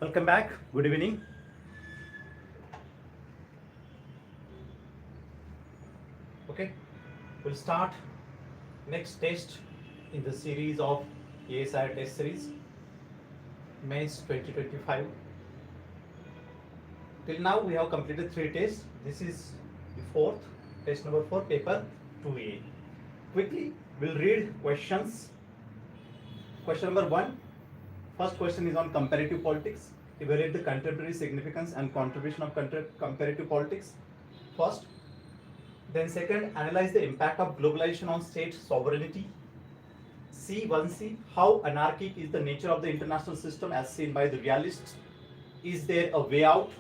Welcome back. Good evening. Okay, we'll start next test in the series of PSIR test series, Mains 2025. Till now, we have completed 3 tests. This is the fourth, test number 4, paper 2A. Quickly, we'll read questions. Question number 1. First question is on comparative politics. Evaluate the contemporary significance and contribution of comparative politics. First. Then second, analyze the impact of globalization on state sovereignty. C1C, how anarchic is the nature of the international system as seen by the realists? Is there a way out?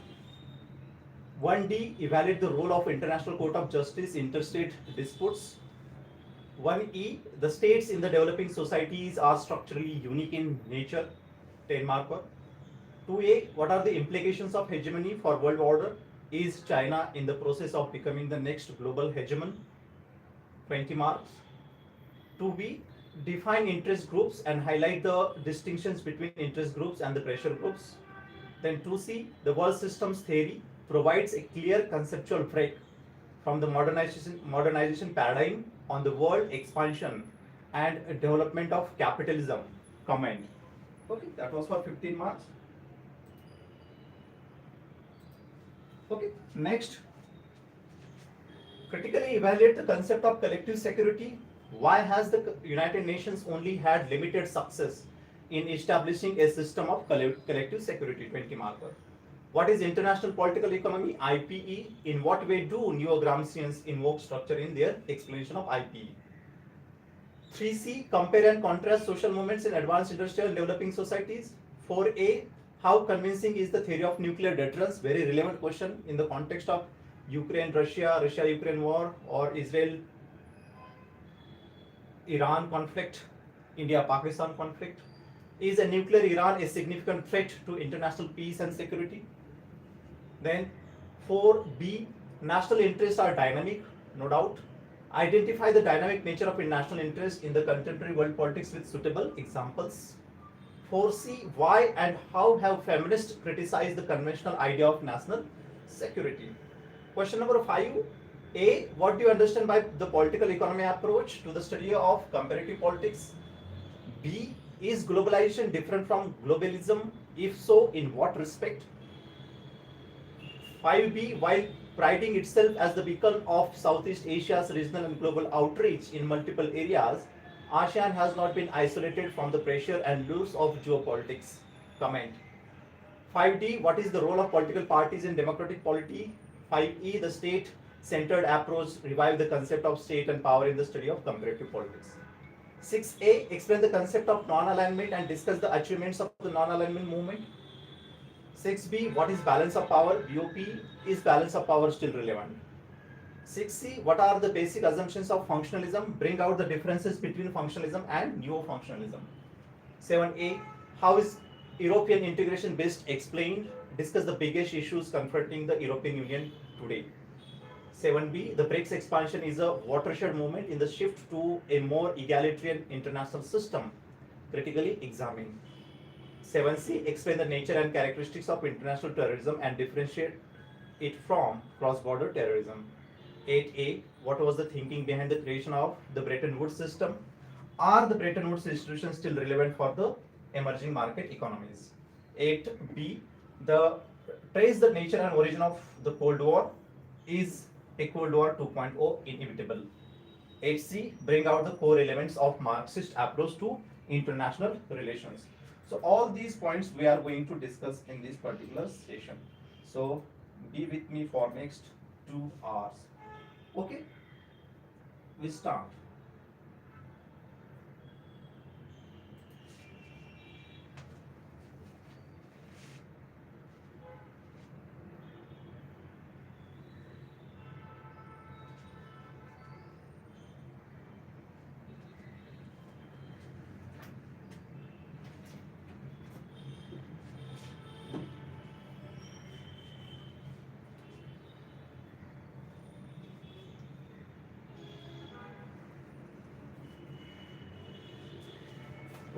1D, evaluate the role of International Court of Justice interstate disputes. 1E, the states in the developing societies are structurally unique in nature, 10 marker. 2A, what are the implications of hegemony for world order? Is China in the process of becoming the next global hegemon? 20 marks. 2B, define interest groups and highlight the distinctions between interest groups and the pressure groups. Then 2C, the world systems theory provides a clear conceptual break from the modernization paradigm on the world expansion and development of capitalism. Comment. Okay, that was for 15 marks. Okay, next, critically evaluate the concept of collective security. Why has the United Nations only had limited success in establishing a system of collective security? 20 marker. What is international political economy? IPE. In what way do neo-Gramscians invoke structure in their explanation of IPE? 3C, compare and contrast social movements in advanced industrial and developing societies. 4A, how convincing is the theory of nuclear deterrence? Very relevant question in the context of Ukraine-Russia, Russia-Ukraine war, or Israel-Iran conflict, India-Pakistan conflict. Is a nuclear Iran a significant threat to international peace and security? Then 4B, national interests are dynamic, no doubt. Identify the dynamic nature of national interest in the contemporary world politics with suitable examples. 4C, why and how have feminists criticized the conventional idea of national security? Question number 5. A, what do you understand by the political economy approach to the study of comparative politics? B, is globalization different from globalism? If so, in what respect? 5B, while priding itself as the beacon of Southeast Asia's regional and global outreach in multiple areas, ASEAN has not been isolated from the pressure and lures of geopolitics. Comment. 5D, what is the role of political parties in democratic polity? 5E, the state-centered approach revived the concept of state and power in the study of comparative politics. 6A, explain the concept of non-alignment and discuss the achievements of the non-alignment movement. 6B, what is balance of power? BOP, is balance of power still relevant? 6C, what are the basic assumptions of functionalism? Bring out the differences between functionalism and neo-functionalism. 7A, how is European integration best explained? Discuss the biggest issues confronting the European Union today. 7B, the BRICS expansion is a watershed moment in the shift to a more egalitarian international system. Critically examine. 7C, explain the nature and characteristics of international terrorism and differentiate it from cross-border terrorism. 8A, what was the thinking behind the creation of the Bretton Woods system? Are the Bretton Woods institutions still relevant for the emerging market economies? 8B, trace the nature and origin of the Cold War. Is a Cold War 2.0 inevitable? 8C, bring out the core elements of Marxist approach to international relations. So all these points we are going to discuss in this particular session. So be with me for next 2 hours. Okay, we start.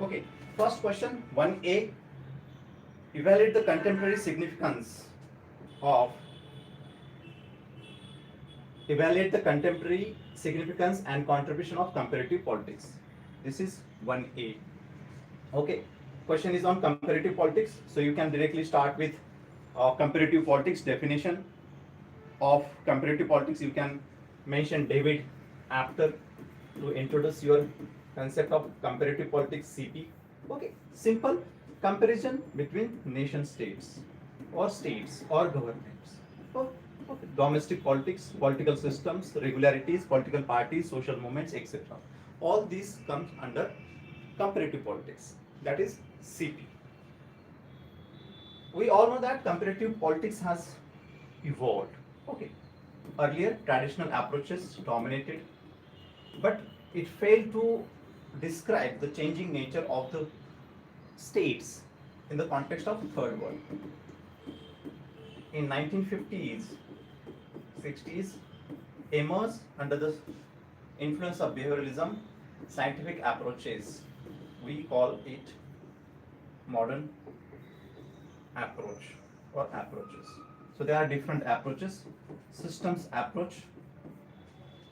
Okay, first question 1A. Evaluate the contemporary significance of Evaluate the contemporary significance and contribution of comparative politics. This is 1A. Okay. Question is on comparative politics. So you can directly start with comparative politics definition of comparative politics. You can mention David after to introduce your concept of comparative politics CP. Okay. Simple comparison between nation states or governments. Oh, okay. Domestic politics, political systems, regularities, political parties, social movements, etc. All these comes under comparative politics. That is CP. We all know that comparative politics has evolved. Okay. Earlier, traditional approaches dominated, but it failed to describe the changing nature of the states in the context of third world. In 1950s, 60s, emerged under the influence of behavioralism, scientific approaches. We call it modern approach or approaches. So there are different approaches: systems approach,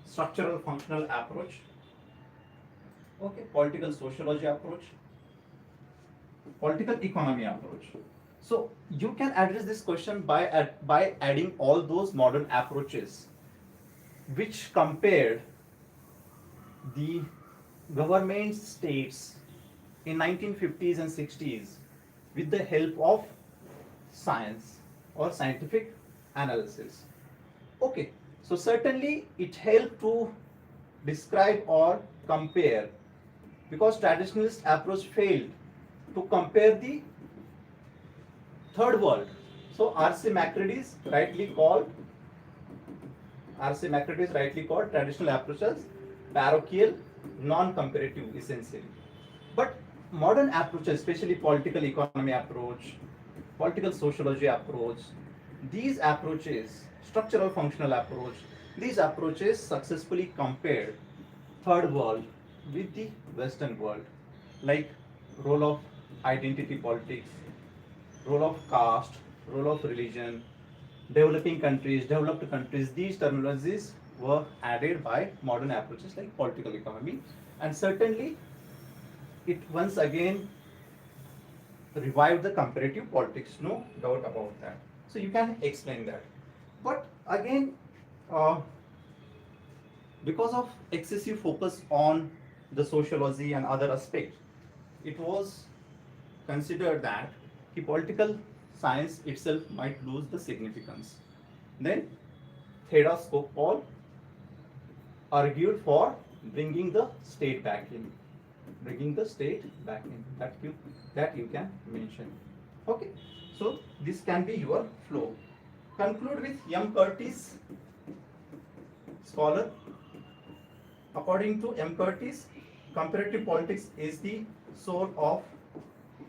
structural functional approach, okay, political sociology approach, political economy approach. So you can address this question by adding all those modern approaches which compared the government states in 1950s and 60s with the help of science or scientific analysis. Okay, so certainly it helped to describe or compare, because traditionalist approach failed to compare the third world. So R.C. Macreadis rightly called traditional approaches parochial, non-comparative essentially. But modern approaches, especially political economy approach, political sociology approach, these approaches, structural functional approach, these approaches successfully compared third world with the Western world, like role of identity politics, role of caste, role of religion, developing countries, developed countries. These terminologies were added by modern approaches like political economy, and certainly it once again revived the comparative politics, no doubt about that. So you can explain that. But again, uh, because of excessive focus on the sociology and other aspects, it was considered that the political science itself might lose the significance. Then Theda Skocpol argued for bringing the state back in, that you can mention. Okay, so this can be your flow. Conclude with M. Curtis, scholar. According to M. Curtis, comparative politics is the soul of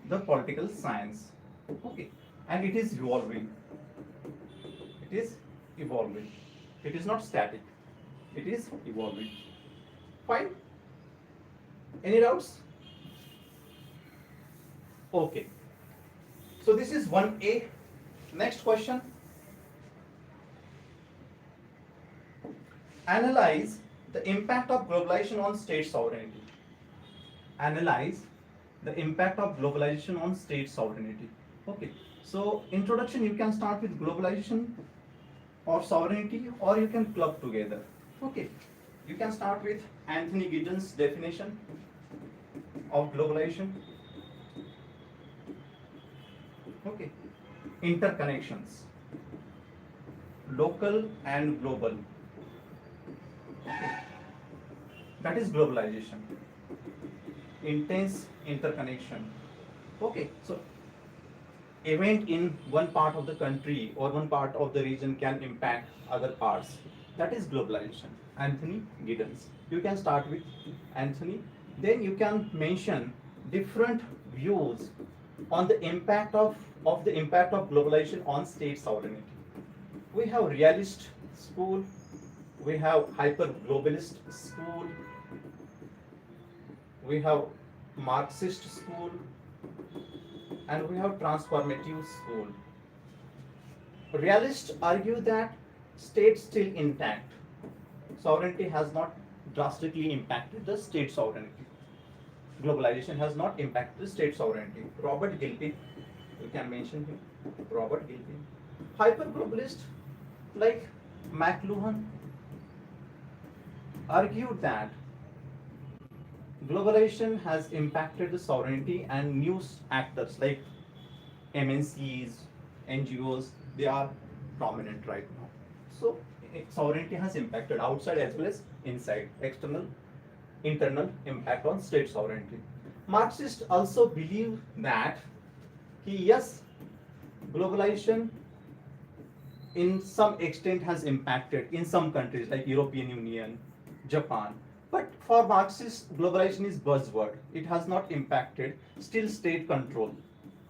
the political science. Okay, and it is evolving. It is evolving. It is not static. It is evolving. Fine. Any doubts? Okay. So this is 1A. Next question. Analyze the impact of globalization on state sovereignty. Analyze the impact of globalization on state sovereignty. Okay. So introduction, you can start with globalization or sovereignty, or you can club together. Okay. You can start with Anthony Giddens' definition of globalization. Okay. Interconnections, local and global. Okay. That is globalization. Intense interconnection. Okay. So event in one part of the country or one part of the region can impact other parts. That is globalization. Anthony Giddens. You can start with Anthony. Then you can mention different views on the impact of globalization on state sovereignty. We have realist school, we have hyper globalist school, we have Marxist school, And we have transformative school. Realists argue that state still intact. Sovereignty has not drastically impacted the state sovereignty. Globalization has not impacted state sovereignty. Robert Gilpin, you can mention him. Robert Gilpin. Hyperglobalist like McLuhan argued that globalization has impacted the sovereignty and news actors like MNCs, NGOs, they are prominent right now. So sovereignty has impacted outside as well as inside, external, internal impact on state sovereignty. Marxists also believe that yes, globalization in some extent has impacted in some countries like European Union, Japan. But for Marxists, globalization is buzzword. It has not impacted still state control,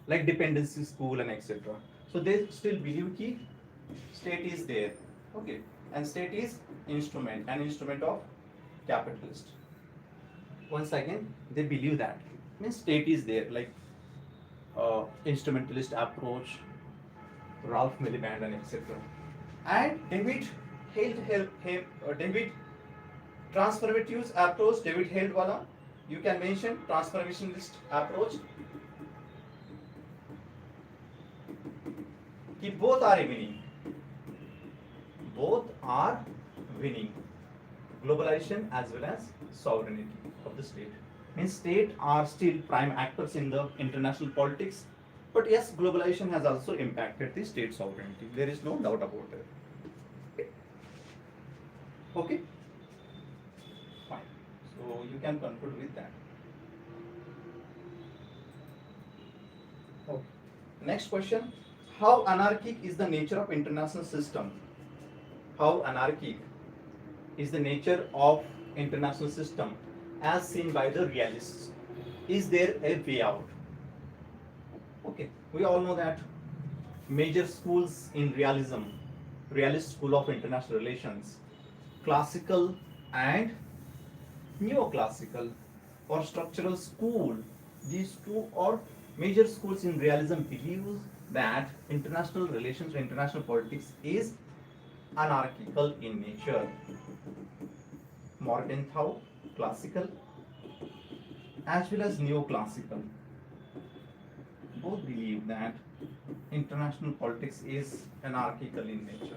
like dependency school and etc. So they still believe that state is there, okay, and state is an instrument of capitalist. Once again, they believe that means state is there, like instrumentalist approach, Ralph Miliband and etc. And David transformative approach, David Held wala, you can mention transformationist approach. कि both are winning. Both are winning. Globalization as well as sovereignty of the state. Means state are still prime actors in the international politics. But yes, globalization has also impacted the state sovereignty. There is no doubt about it. Okay? Fine. So you can conclude with that. Okay. Next question. How anarchic is the nature of international system? How anarchic is the nature of international system as seen by the realists? Is there a way out? Okay, we all know that major schools in realism, realist school of international relations, classical and neoclassical or structural school, these two are major schools in realism believe that international relations or international politics is anarchical in nature. Morgenthau, classical as well as neoclassical, both believe that international politics is anarchical in nature.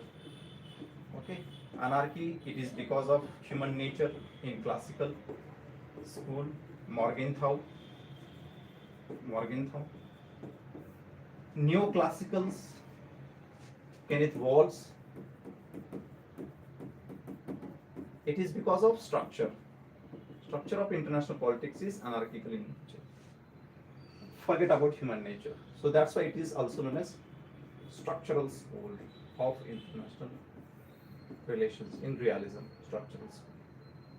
Okay, anarchy, it is because of human nature in classical school. Morgenthau. Neoclassicals, Kenneth Waltz, it is because of structure. Structure of international politics is anarchical in nature. Forget about human nature. So that's why it is also known as structural school of international relations in realism, structural school.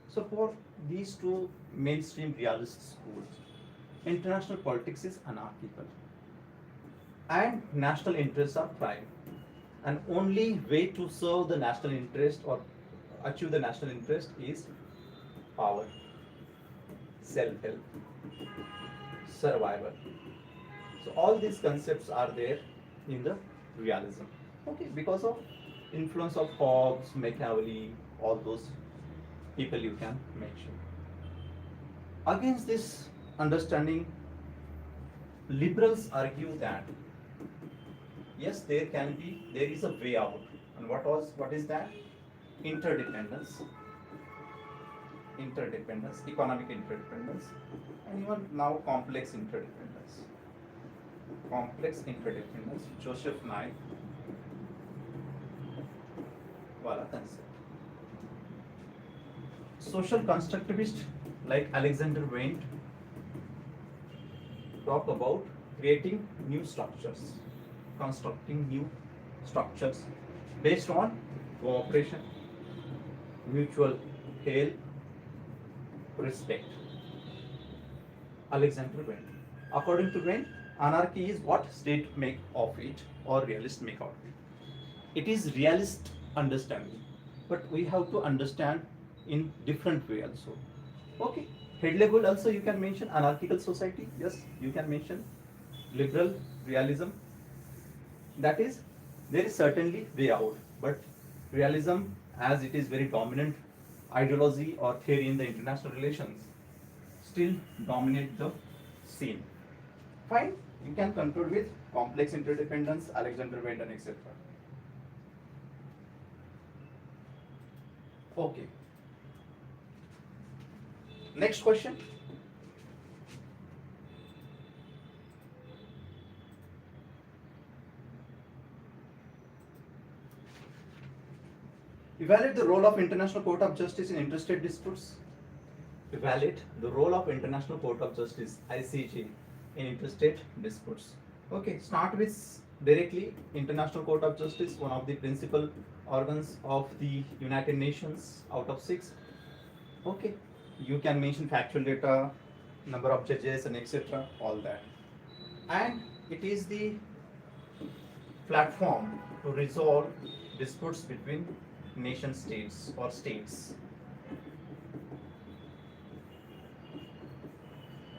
So for these two mainstream realist schools, international politics is anarchical and national interests are prime. And only way to serve the national interest or achieve the national interest is power, self-help, survival. So all these concepts are there in the realism. Okay, because of influence of Hobbes, Machiavelli, all those people you can mention. Against this understanding, liberals argue that yes, there is a way out. And what is that? Interdependence, economic interdependence, and even now complex interdependence. Joseph Nye wala concept. Social constructivists like Alexander Wendt talk about creating new structures, constructing new structures based on cooperation, mutual help, respect. Alexander Wendt. According to Wendt, anarchy is what state make of it or realist make of it. It is realist understanding, but we have to understand in different way also. Okay, head level also you can mention anarchical society. Yes, you can mention liberal realism. That is, there is certainly way out, but realism, as it is very dominant ideology or theory in the international relations, still dominate the scene. Fine, you can conclude with complex interdependence, Alexander Vanden, etc. Okay. Next question. Evaluate the role of International Court of Justice in interstate disputes. Evaluate the role of International Court of Justice (ICJ) in interstate disputes. Okay, start with directly International Court of Justice, one of the principal organs of the United Nations out of 6. Okay, you can mention factual data, number of judges, and etc. All that, and it is the platform to resolve disputes between nation states or states.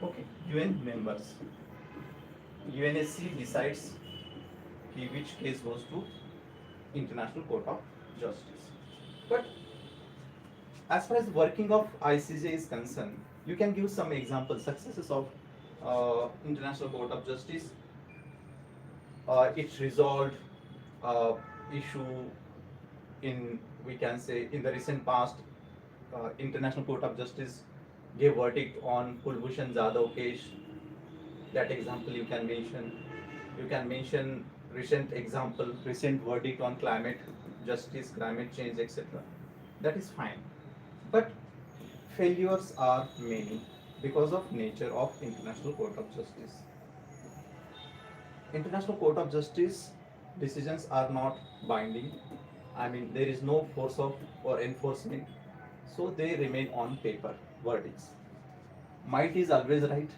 Okay, UN members. UNSC decides which case goes to International Court of Justice. But as far as working of ICJ is concerned, you can give some examples, successes of International Court of Justice. It resolved issue in, we can say, in the recent past. International Court of Justice gave verdict on Kulbhushan Jadhav case. That example you can mention. You can mention recent example, recent verdict on climate justice, climate change, etc. That is fine. But failures are many because of nature of International Court of Justice. International Court of Justice decisions are not binding. I mean, there is no force of or enforcement, so they remain on paper verdicts. Might is always right.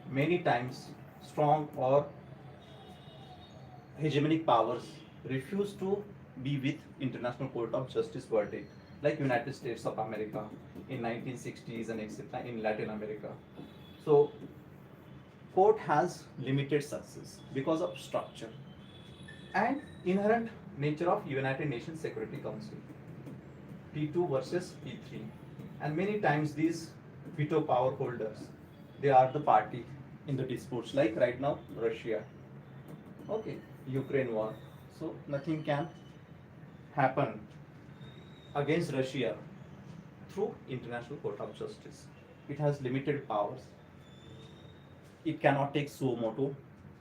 Many times, strong or hegemonic powers refuse to be with International Court of Justice verdict, like United States of America in 1960s and etc. in Latin America. So, court has limited success because of structure and inherent nature of United Nations Security Council, P2 versus P3, and many times these veto power holders, they are the party in the disputes, like right now Russia, okay, Ukraine war. So nothing can happen against Russia through International Court of Justice. It has limited powers. It cannot take suo motu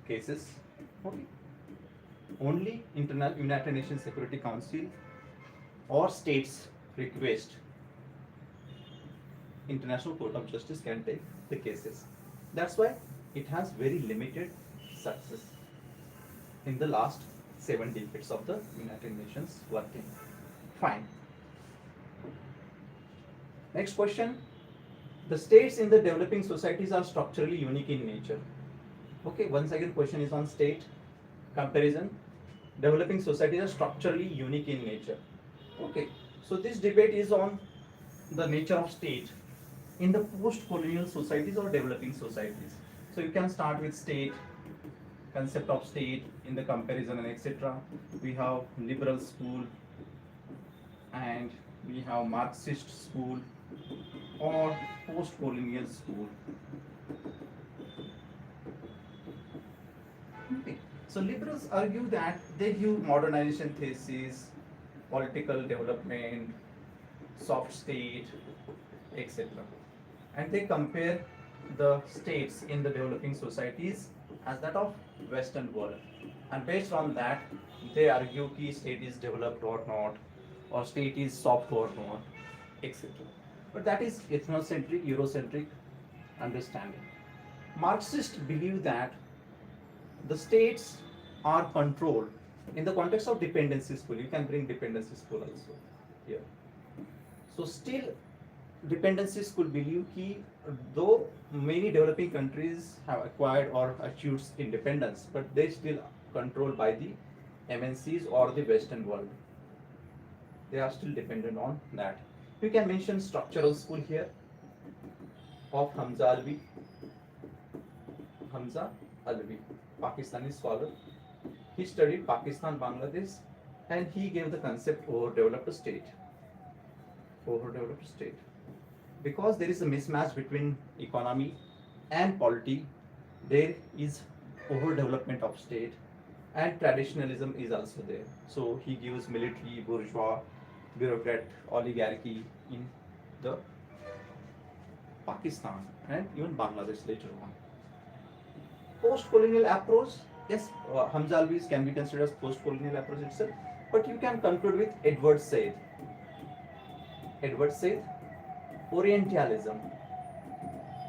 cases. Okay. Only United Nations Security Council or states request International Court of Justice can take the cases. That's why it has very limited success in the last 7 decades of the United Nations working. Fine. Next question. The states in the developing societies are structurally unique in nature. Okay, once again question is on state comparison. Developing societies are structurally unique in nature. Okay, so this debate is on the nature of state in the post-colonial societies or developing societies. So you can start with state, concept of state in the comparison and etc. We have liberal school and we have Marxist school or post-colonial school. Okay. So liberals argue that they give modernization thesis, political development, soft state, etc. And they compare the states in the developing societies as that of Western world. And based on that, they argue that state is developed or not, or state is soft or not, etc. But that is ethnocentric, Eurocentric understanding. Marxists believe that the states are controlled in the context of dependency school. You can bring dependency school also here. So still dependency school believe that though many developing countries have acquired or achieved independence, but they still controlled by the MNCs or the Western world. They are still dependent on that. You can mention structural school here of Hamza Alvi. Pakistani scholar. He studied Pakistan, Bangladesh, and he gave the concept overdeveloped state. Overdeveloped state. Because there is a mismatch between economy and polity, there is overdevelopment of state, and traditionalism is also there. So he gives military, bourgeois, bureaucrat, oligarchy in the Pakistan and even Bangladesh later on. Post-colonial approach, yes, Hamza Alvis can be considered as post-colonial approach itself, but you can conclude with Edward Said. Edward Said, Orientalism.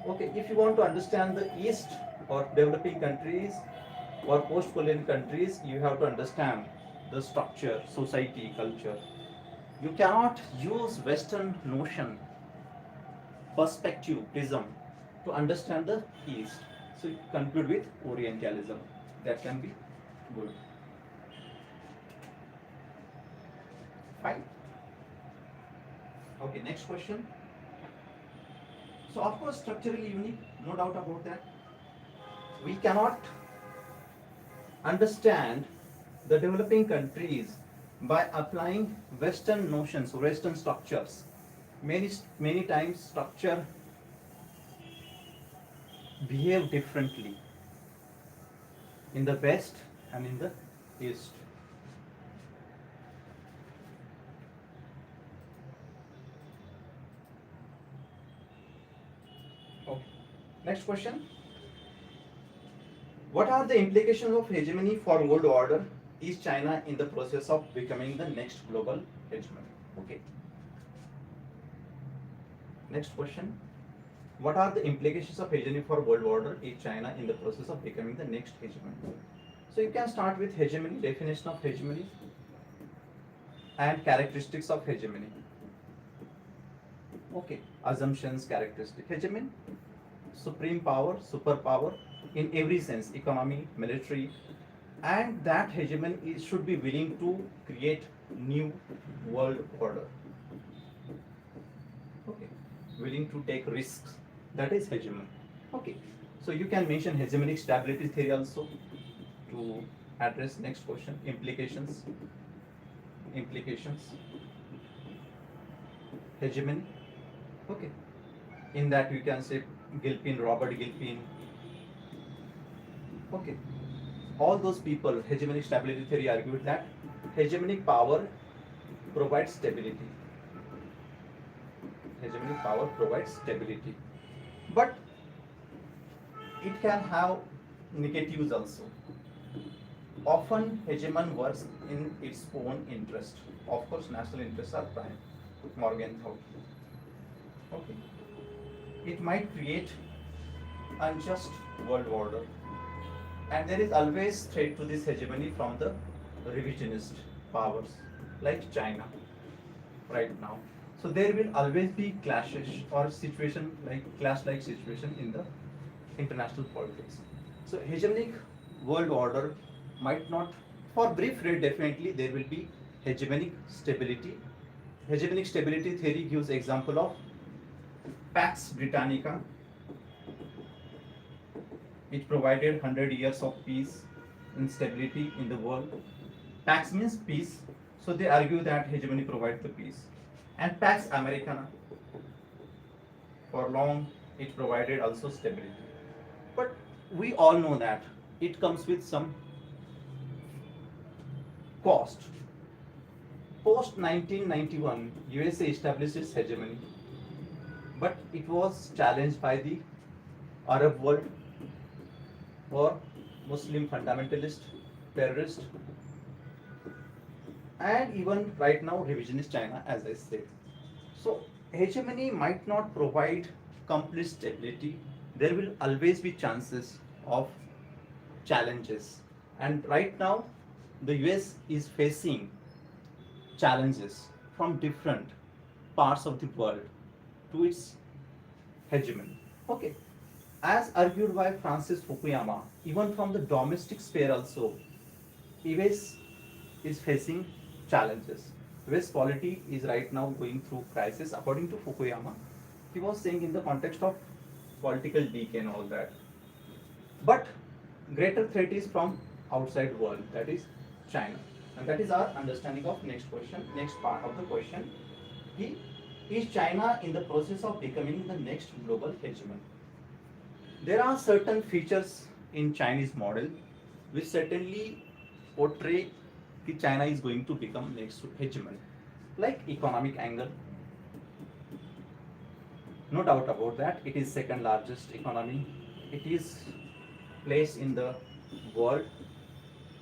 Okay, if you want to understand the East or developing countries or post-colonial countries, you have to understand the structure, society, culture. You cannot use Western notion, perspective, prism to understand the East. So you conclude with Orientalism. That can be good. Fine. Okay, next question. So of course structurally unique, no doubt about that. We cannot understand the developing countries by applying Western notions, Western structures. Many times structure behave differently in the West and in the East. Okay. Next question. What are the implications of hegemony for world order? Is China in the process of becoming the next global hegemon? Okay. Next question. What are the implications of hegemony for world order? Is China in the process of becoming the next hegemon? So you can start with hegemony, definition of hegemony, and characteristics of hegemony. Okay, assumptions, characteristics. Hegemony, supreme power, superpower in every sense, economy, military, and that hegemon should be willing to create new world order. Okay, willing to take risks. That is hegemon. Okay, so you can mention hegemonic stability theory also to address next question. Implications. Implications. Hegemony. Okay, in that you can say Gilpin, Robert Gilpin. Okay, all those people, hegemonic stability theory argued that hegemonic power provides stability. Hegemonic power provides stability, but it can have negatives also. Often hegemon works in its own interest. Of course, national interests are prime. Morgan thought. Okay, it might create unjust world order, and there is always threat to this hegemony from the revisionist powers like China right now. So there will always be clashes or situation like clash-like situation in the international politics. So hegemonic world order might not, for brief period definitely there will be hegemonic stability. Hegemonic stability theory gives example of Pax Britannica. It provided 100 years of peace and stability in the world. Pax means peace, so they argue that hegemony provides the peace. And Pax Americana, for long it provided also stability. But we all know that it comes with some cost. Post 1991, USA established its hegemony, but it was challenged by the Arab world or Muslim fundamentalist, terrorist, and even right now revisionist China, as I said. So hegemony might not provide complete stability. There will always be chances of challenges, and right now the US is facing challenges from different parts of the world to its hegemony. Okay, as argued by Francis Fukuyama, even from the domestic sphere also, US is facing challenges. US polity is right now going through crisis. According to Fukuyama, he was saying in the context of political decay and all that. But Greater threat is from outside world, that is China. And that is our understanding of next question, next part of the question. He, is China in the process of becoming the next global hegemon? There are certain features in Chinese model which certainly portray that China is going to become next hegemon, like economic angle. No doubt about that. It is second largest economy. It is placed in the world,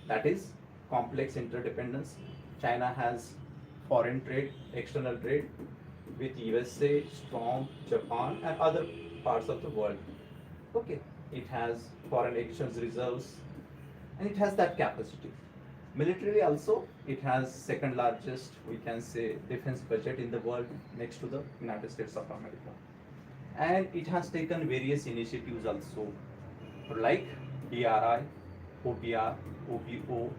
that is complex interdependence. China has foreign trade, external trade with USA, strong Japan, and other parts of the world. Okay, it has foreign exchange reserves, and it has that capacity. Militarily also, it has second largest, we can say, defense budget in the world next to the United States of America. And it has taken various initiatives also, like DRI, OBR, OBOR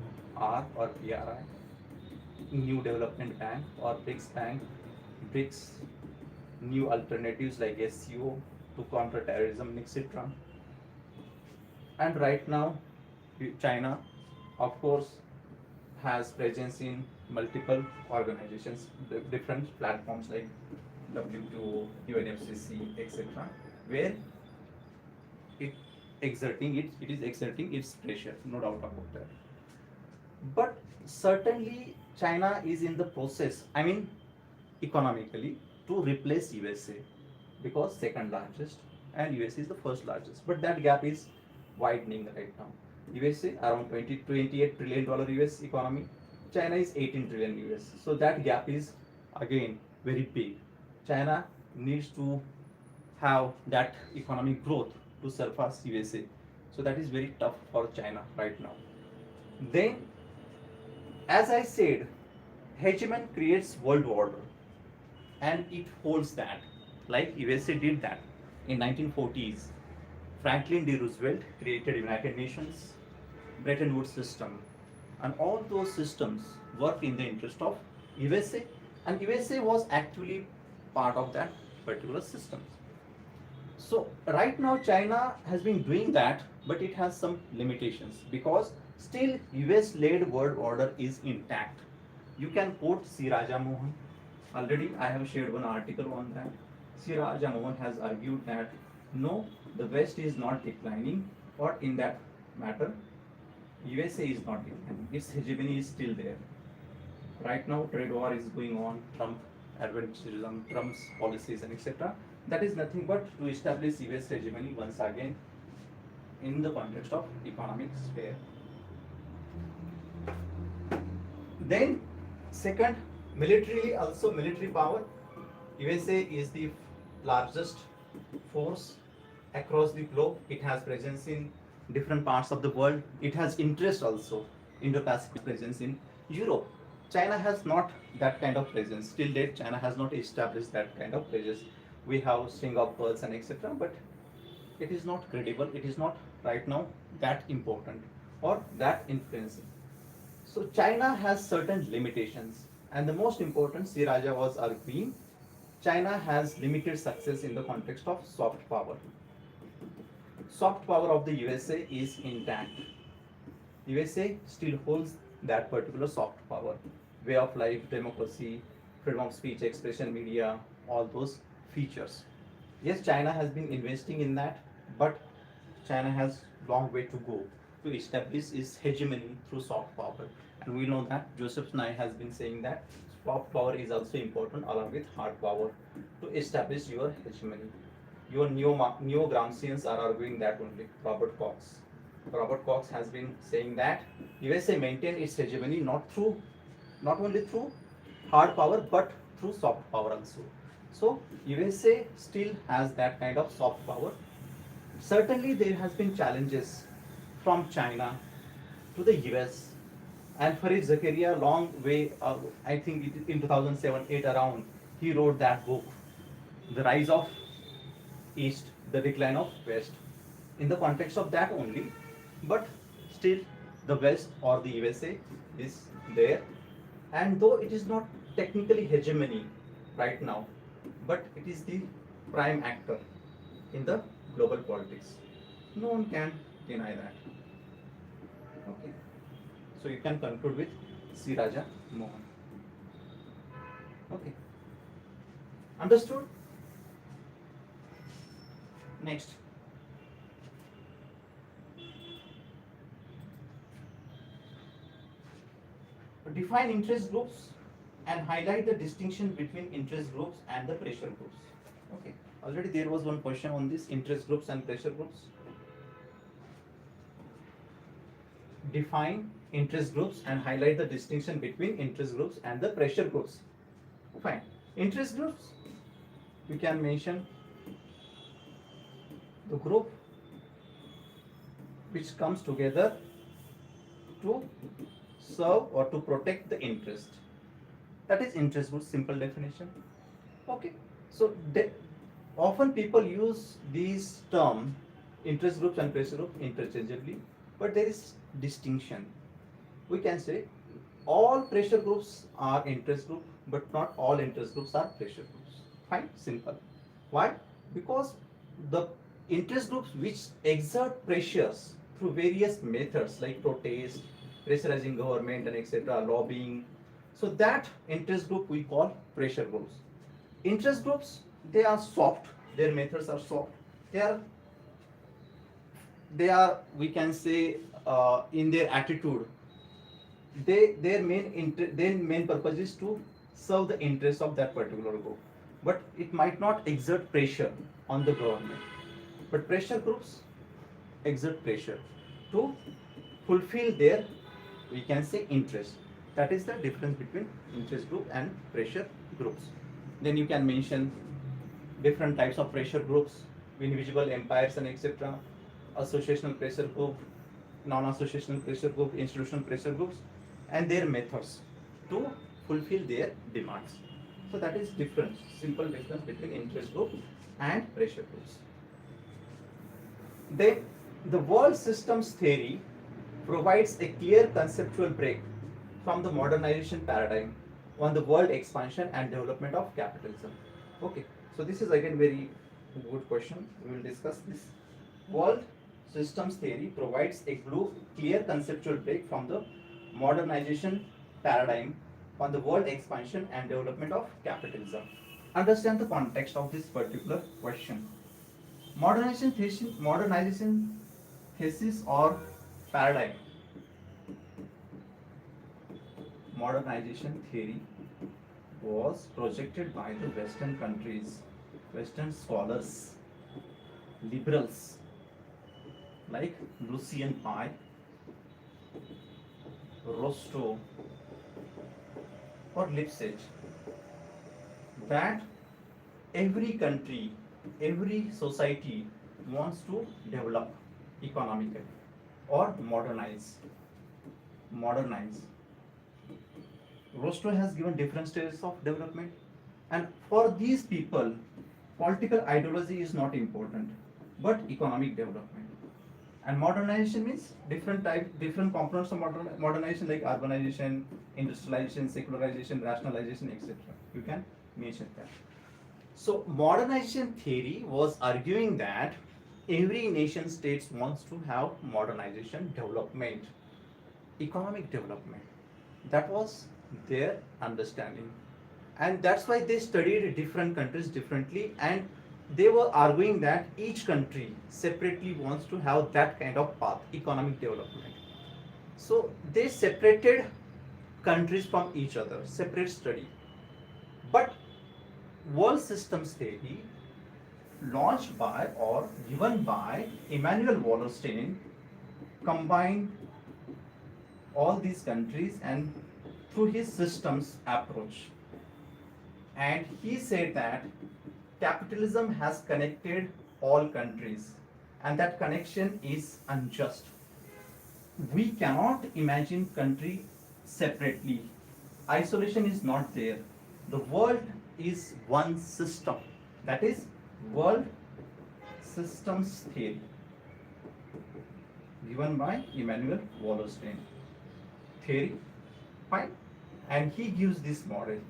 or PRI, New Development Bank or BRICS, new alternatives like SCO to counter terrorism, etc. And right now, China, of course, has presence in multiple organizations, different platforms like WTO, UNFCCC, etc., where it it is exerting its pressure, no doubt about that. But certainly, China is in the process, I mean, economically, to replace USA because second largest and USA is the first largest. But that gap is widening right now. USA around 28 trillion dollar US economy, China is 18 trillion US. So that gap is again very big. China needs to have that economic growth to surpass USA. So that is very tough for China right now. Then, as I said, hegemon creates world order and it holds that, like USA did that in 1940s. Franklin D. Roosevelt created United Nations, Bretton Woods system, and all those systems work in the interest of USA, and USA was actually part of that particular system. So right now China has been doing that, but it has some limitations because still US-led world order is intact. You can quote C. Raja Mohan. Already I have shared one article on that. C. Raja Mohan has argued that no, the West is not declining, or in that matter, USA is not declining. Its hegemony is still there. Right now, trade war is going on, Trump adventurism, Trump's policies, and etc. That is nothing but to establish US hegemony once again in the context of economic sphere. Then, second, militarily also military power. USA is the largest force across the globe. It has presence in different parts of the world. It has interest also, Indo-Pacific presence in Europe. China has not that kind of presence. Till date, China has not established that kind of presence. We have string of pearls and etc. But it is not credible. It is not right now that important or that influential. So China has certain limitations, and the most important, Siraja was arguing, China has limited success in the context of soft power. Soft power of the USA is intact. USA still holds that particular soft power, way of life, democracy, freedom of speech, expression, media, all those features. Yes, China has been investing in that, but China has long way to go to establish its hegemony through soft power. And we know that Joseph Nye has been saying that soft power is also important along with hard power to establish your hegemony. Your neo-Gramscians are arguing that only. Robert Cox. Robert Cox has been saying that USA maintained its hegemony not only through hard power but through soft power also. So USA still has that kind of soft power. Certainly there has been challenges from China to the US, and Farid Zakaria long way, I think in 2007-8 around, he wrote that book, The Rise of East, The Decline of West, in the context of that only, but still the West or the USA is there, and though it is not technically hegemony right now, but it is the prime actor in the global politics. No one can deny that. So you can conclude with C. Raja Mohan. Okay. Understood? Next. Define interest groups and highlight the distinction between interest groups and the pressure groups. Okay. Already there was one question on this interest groups and pressure groups. Define interest groups and highlight the distinction between interest groups and the pressure groups. Fine. Interest groups, we can mention the group which comes together to serve or to protect the interest. That is interest group, simple definition. Okay. So often people use these terms interest groups and pressure groups interchangeably, but there is distinction. We can say all pressure groups are interest group, but not all interest groups are pressure groups. Fine, simple. Why? Because the interest groups which exert pressures through various methods like protest, pressurizing government and etc., lobbying. So that interest group we call pressure groups. Interest groups, they are soft. Their methods are soft. They are we can say in their attitude. Their main purpose is to serve the interest of that particular group. But it might not exert pressure on the government. But pressure groups exert pressure to fulfill their, we can say, interest. That is the difference between interest group and pressure groups. Then you can mention different types of pressure groups, invisible empires and etc., associational pressure group, non-associational pressure group, institutional pressure groups, and their methods to fulfill their demands. So that is difference, simple difference between interest group and pressure groups. Then the world systems theory provides a clear conceptual break from the modernization paradigm on the world expansion and development of capitalism. Okay, so this is again very good question. We will discuss this. World systems theory provides a clear conceptual break from the modernization paradigm on the world expansion and development of capitalism. Understand the context of this particular question. Modernization thesis or paradigm. Modernization theory was projected by the Western countries, Western scholars, liberals like Lucian Pye, Rostow, or Lipset, that every country, every society wants to develop economically or modernize. Rostow has given different stages of development, and for these people, political ideology is not important, but economic development. And modernization means different components of modernization like urbanization, industrialization, secularization, rationalization, etc. You can mention that. So modernization theory was arguing that every nation states wants to have modernization development, economic development. That was their understanding, and that's why they studied different countries differently, and they were arguing that each country separately wants to have that kind of path, economic development. So they separated countries from each other, separate study. But world systems theory, launched by or given by Immanuel Wallerstein, combined all these countries and through his systems approach. And he said that capitalism has connected all countries, and that connection is unjust. We cannot imagine country separately. Isolation is not there. The world is one system. That is world systems theory, given by Immanuel Wallerstein. Theory, fine, and he gives this model: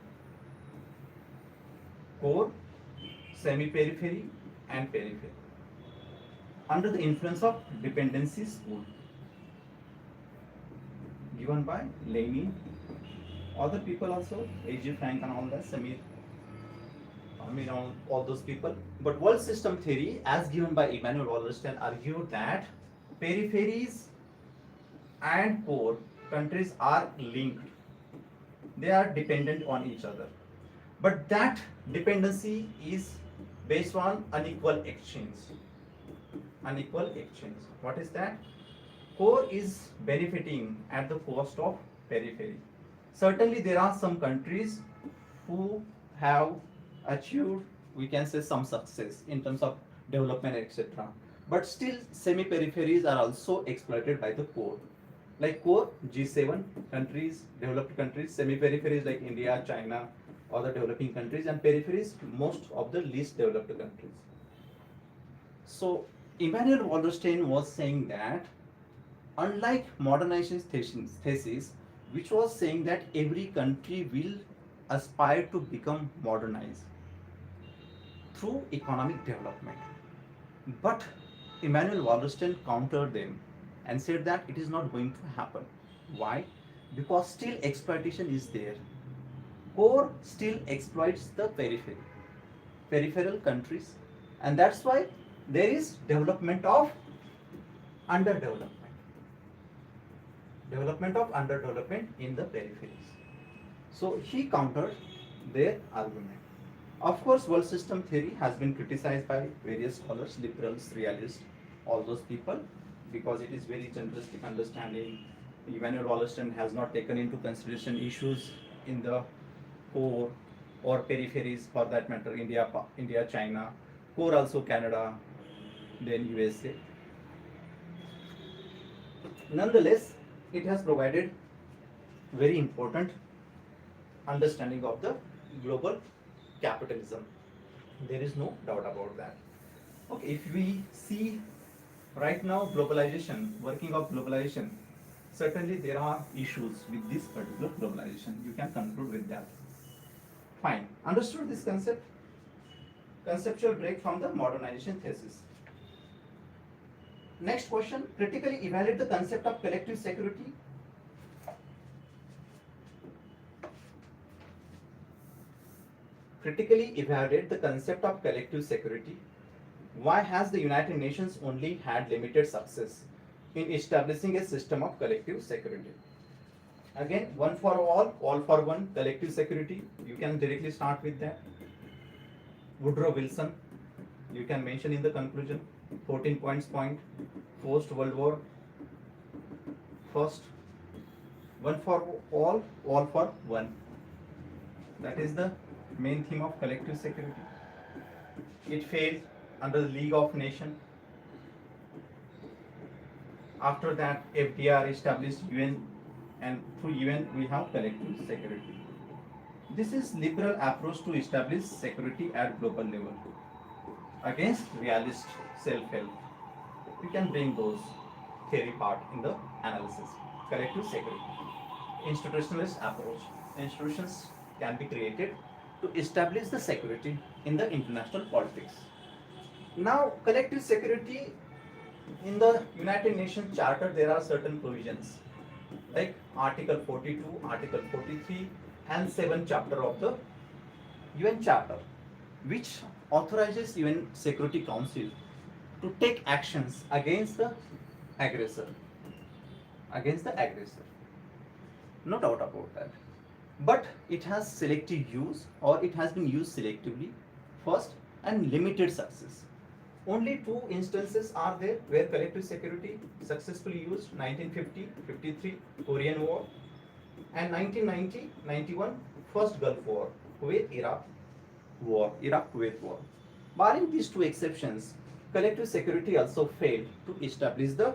core, semi-periphery, and periphery, under the influence of dependency school, given by Lenin, other people also, A.G. Frank and all that, all those people. But world system theory, as given by Immanuel Wallerstein, argued that peripheries and core countries are linked. They are dependent on each other. But that dependency is based on unequal exchange. Unequal exchange. What is that? Core is benefiting at the cost of periphery. Certainly, there are some countries who have achieved, we can say, some success in terms of development, etc. But still, semi-peripheries are also exploited by the core. Like core, G7 countries, developed countries, semi-peripheries like India, China, other developing countries, and peripheries, most of the least developed countries. So, Immanuel Wallerstein was saying that unlike modernization thesis, which was saying that every country will aspire to become modernized through economic development. But Immanuel Wallerstein countered them and said that it is not going to happen. Why? Because still exploitation is there. Core still exploits the peripheral countries, and that's why there is development of underdevelopment. Development of underdevelopment in the peripheries. So he countered their argument. Of course, world system theory has been criticized by various scholars, liberals, realists, all those people, because it is very generalistic understanding. Immanuel Wallerstein has not taken into consideration issues in the core or peripheries, for that matter, India, China, core also Canada, then USA. Nonetheless, it has provided very important understanding of the global capitalism. There is no doubt about that. Okay, if we see right now globalization, working of globalization, certainly there are issues with this particular globalization. You can conclude with that. Fine. Understood this concept? Conceptual break from the modernization thesis. Next question, critically evaluate the concept of collective security. Critically evaluate the concept of collective security. Why has the United Nations only had limited success in establishing a system of collective security? Again, one for all for one, collective security. You can directly start with that. Woodrow Wilson, you can mention in the conclusion. 14 points point, post World War. First, one for all for one. That is the main theme of collective security. It failed under the League of Nations. After that, FDR established UN, and through UN we have collective security. This is liberal approach to establish security at global level against realist self-help. You can bring those theory part in the analysis. Collective security. Institutionalist approach. Institutions can be created to establish the security in the international politics. Now, collective security in the United Nations Charter, there are certain provisions like Article 42, Article 43, and 7th chapter of the UN Charter, which authorizes UN Security Council to take actions against the aggressor. No doubt about that. But it has selective use, or it has been used selectively first, and limited success. Only two instances are there where collective security successfully used: 1950-53 Korean War, and 1990-91 First Gulf War, Kuwait-Iraq War. Barring these two exceptions, collective security also failed to establish the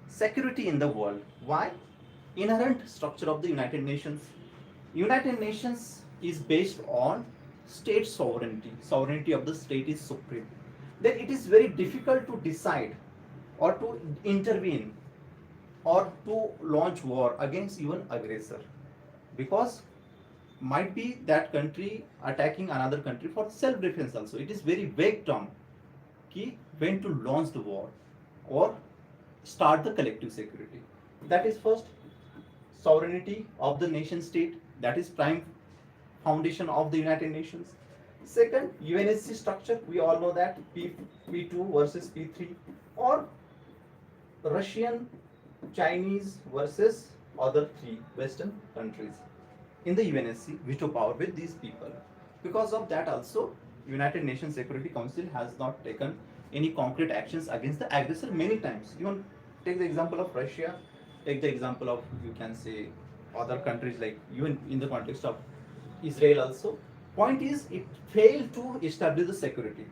security in the world. Why? Inherent structure of the United Nations. United Nations is based on state sovereignty. Sovereignty of the state is supreme. Then it is very difficult to decide or to intervene or to launch war against even aggressor, because might be that country attacking another country for self-defense also. It is very vague term ki when to launch the war or start the collective security. That is first. sovereignty of the nation state, that is prime foundation of the United Nations. Second, UNSC structure, we all know that P2 versus P3, or Russian, Chinese versus other three Western countries in the UNSC veto power with these people. Because of that also, United Nations Security Council has not taken any concrete actions against the aggressor many times. Even take the example of Russia, take the example of, you can say, other countries, like even in the context of Israel also. Point is, it failed to establish the security.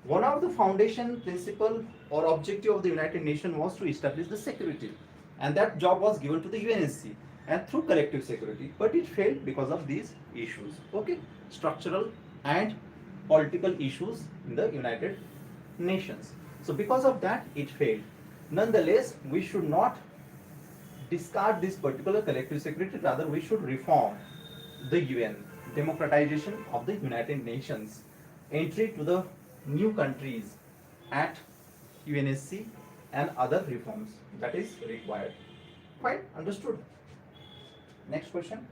One of the foundation principle or objective of the United Nations was to establish the security, and that job was given to the UNSC and through collective security, but it failed because of these issues. Okay, structural and political issues in the United Nations. So because of that, it failed. Nonetheless, we should not discard this particular collective security, rather we should reform the UN, democratization of the United Nations, entry to the new countries at UNSC, and other reforms that is required. Fine, understood. Next question.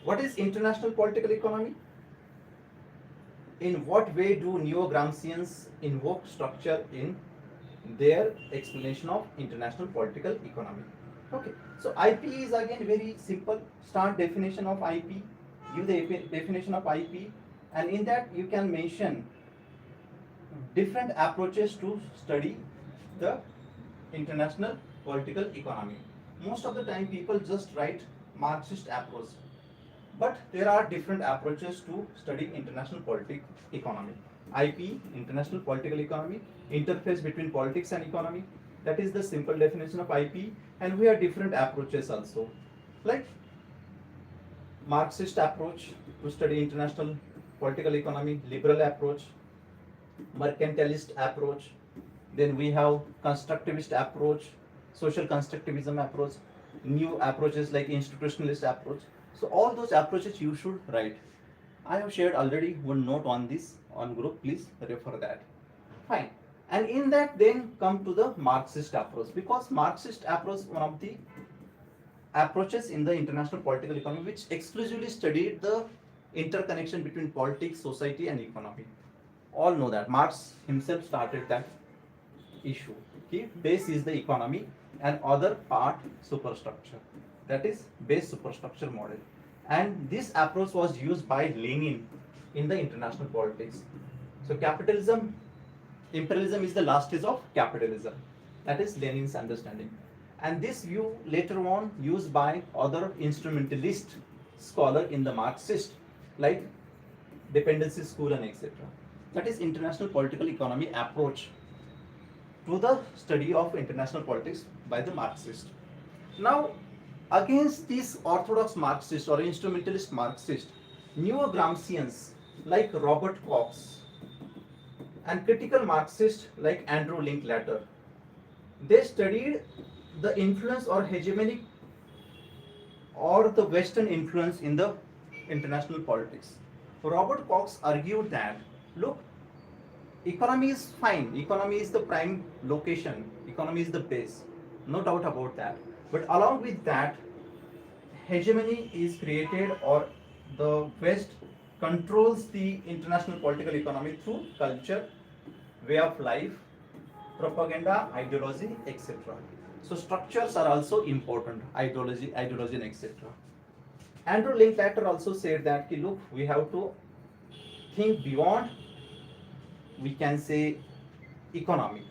What is international political economy? In what way do neo-Gramscians invoke structure in their explanation of international political economy? Okay, so IP is again very simple. Start definition of IP, give the definition of IP, and in that you can mention different approaches to study the international political economy. Most of the time people just write Marxist approach, but there are different approaches to study international political economy. IP, international political economy, interface between politics and economy. That is the simple definition of IP, and we have different approaches also, like Marxist approach to study international political economy, liberal approach, mercantilist approach, then we have constructivist approach, social constructivism approach, new approaches like institutionalist approach. So all those approaches you should write. I have shared already one note on this on group, please refer that. Fine. And in that then come to the Marxist approach, because Marxist approach one of the approaches in the international political economy which exclusively studied the interconnection between politics, society and economy. All know that Marx himself started that issue. Base is the economy and other part superstructure. That is base superstructure model. And this approach was used by Lenin in the international politics. So capitalism, imperialism is the last stage of capitalism. That is Lenin's understanding. And this view later on used by other instrumentalist scholar in the Marxist, like dependency school and etc. That is international political economy approach to the study of international politics by the Marxist. Now, against these orthodox Marxist or instrumentalist Marxist, neo-Gramscians like Robert Cox and critical Marxists like Andrew Linklater, they studied the influence or hegemonic or the Western influence in the international politics. Robert Cox argued that, look, economy is fine, economy is the prime location, economy is the base, no doubt about that. But along with that, hegemony is created, or the West controls the international political economy through culture, way of life, propaganda, ideology, etc. So structures are also important, ideology and etc. Andrew Linklater also said that, look, we have to think beyond, we can say, economy.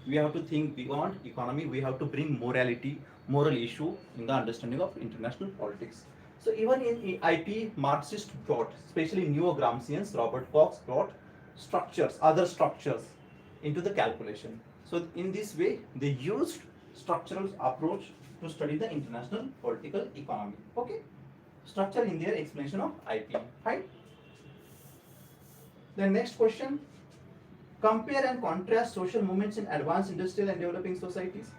We have to think beyond economy. We have to bring morality, moral issue in the understanding of international politics. So even in IP, Marxist brought, especially neo-Gramscians, Robert Cox brought structures, other structures into the calculation. So in this way, they used structural approach to study the international political economy. Okay, structure in their explanation of IP. Fine. The next question. Compare and contrast social movements in advanced industrial and developing societies.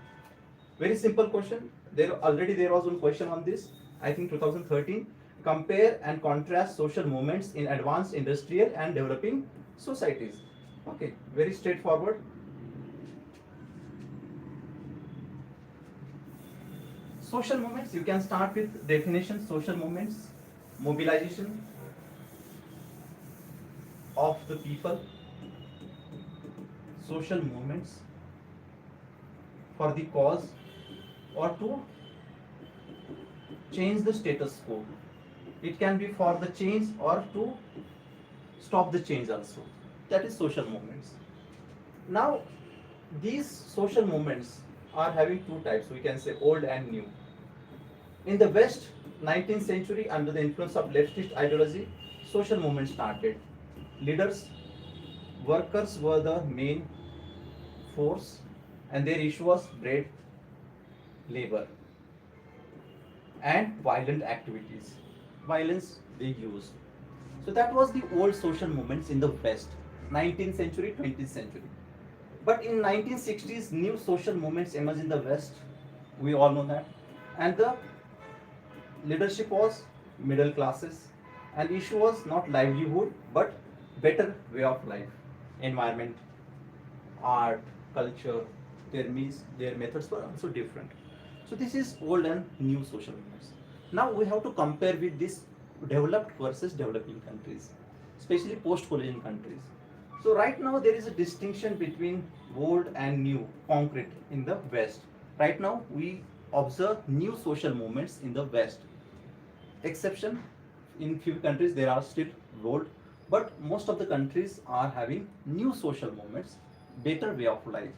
Very simple question. There was one question on this, I think 2013. Compare and contrast social movements in advanced industrial and developing societies. Okay, very straightforward. Social movements, you can start with definition. Social movements, mobilization of the people, social movements for the cause or to change the status quo. It can be for the change or to stop the change also. That is social movements. Now, these social movements are having two types, we can say old and new. In the West, 19th century, under the influence of leftist ideology, social movements started. Leaders, workers were the main force, and their issue was bread, labor, and violent activities. Violence they used. So that was the old social movements in the West, 19th century, 20th century. But in 1960s, new social movements emerged in the West. We all know that, and the leadership was middle classes, and issue was not livelihood but better way of life, environment, art, culture. Their methods were also different. So this is old and new social movements. Now we have to compare with this developed versus developing countries, especially post-colonial countries. So right now there is a distinction between old and new, concrete in the West. Right now we observe new social movements in the West. Exception, in few countries there are still old, but most of the countries are having new social movements, better way of life.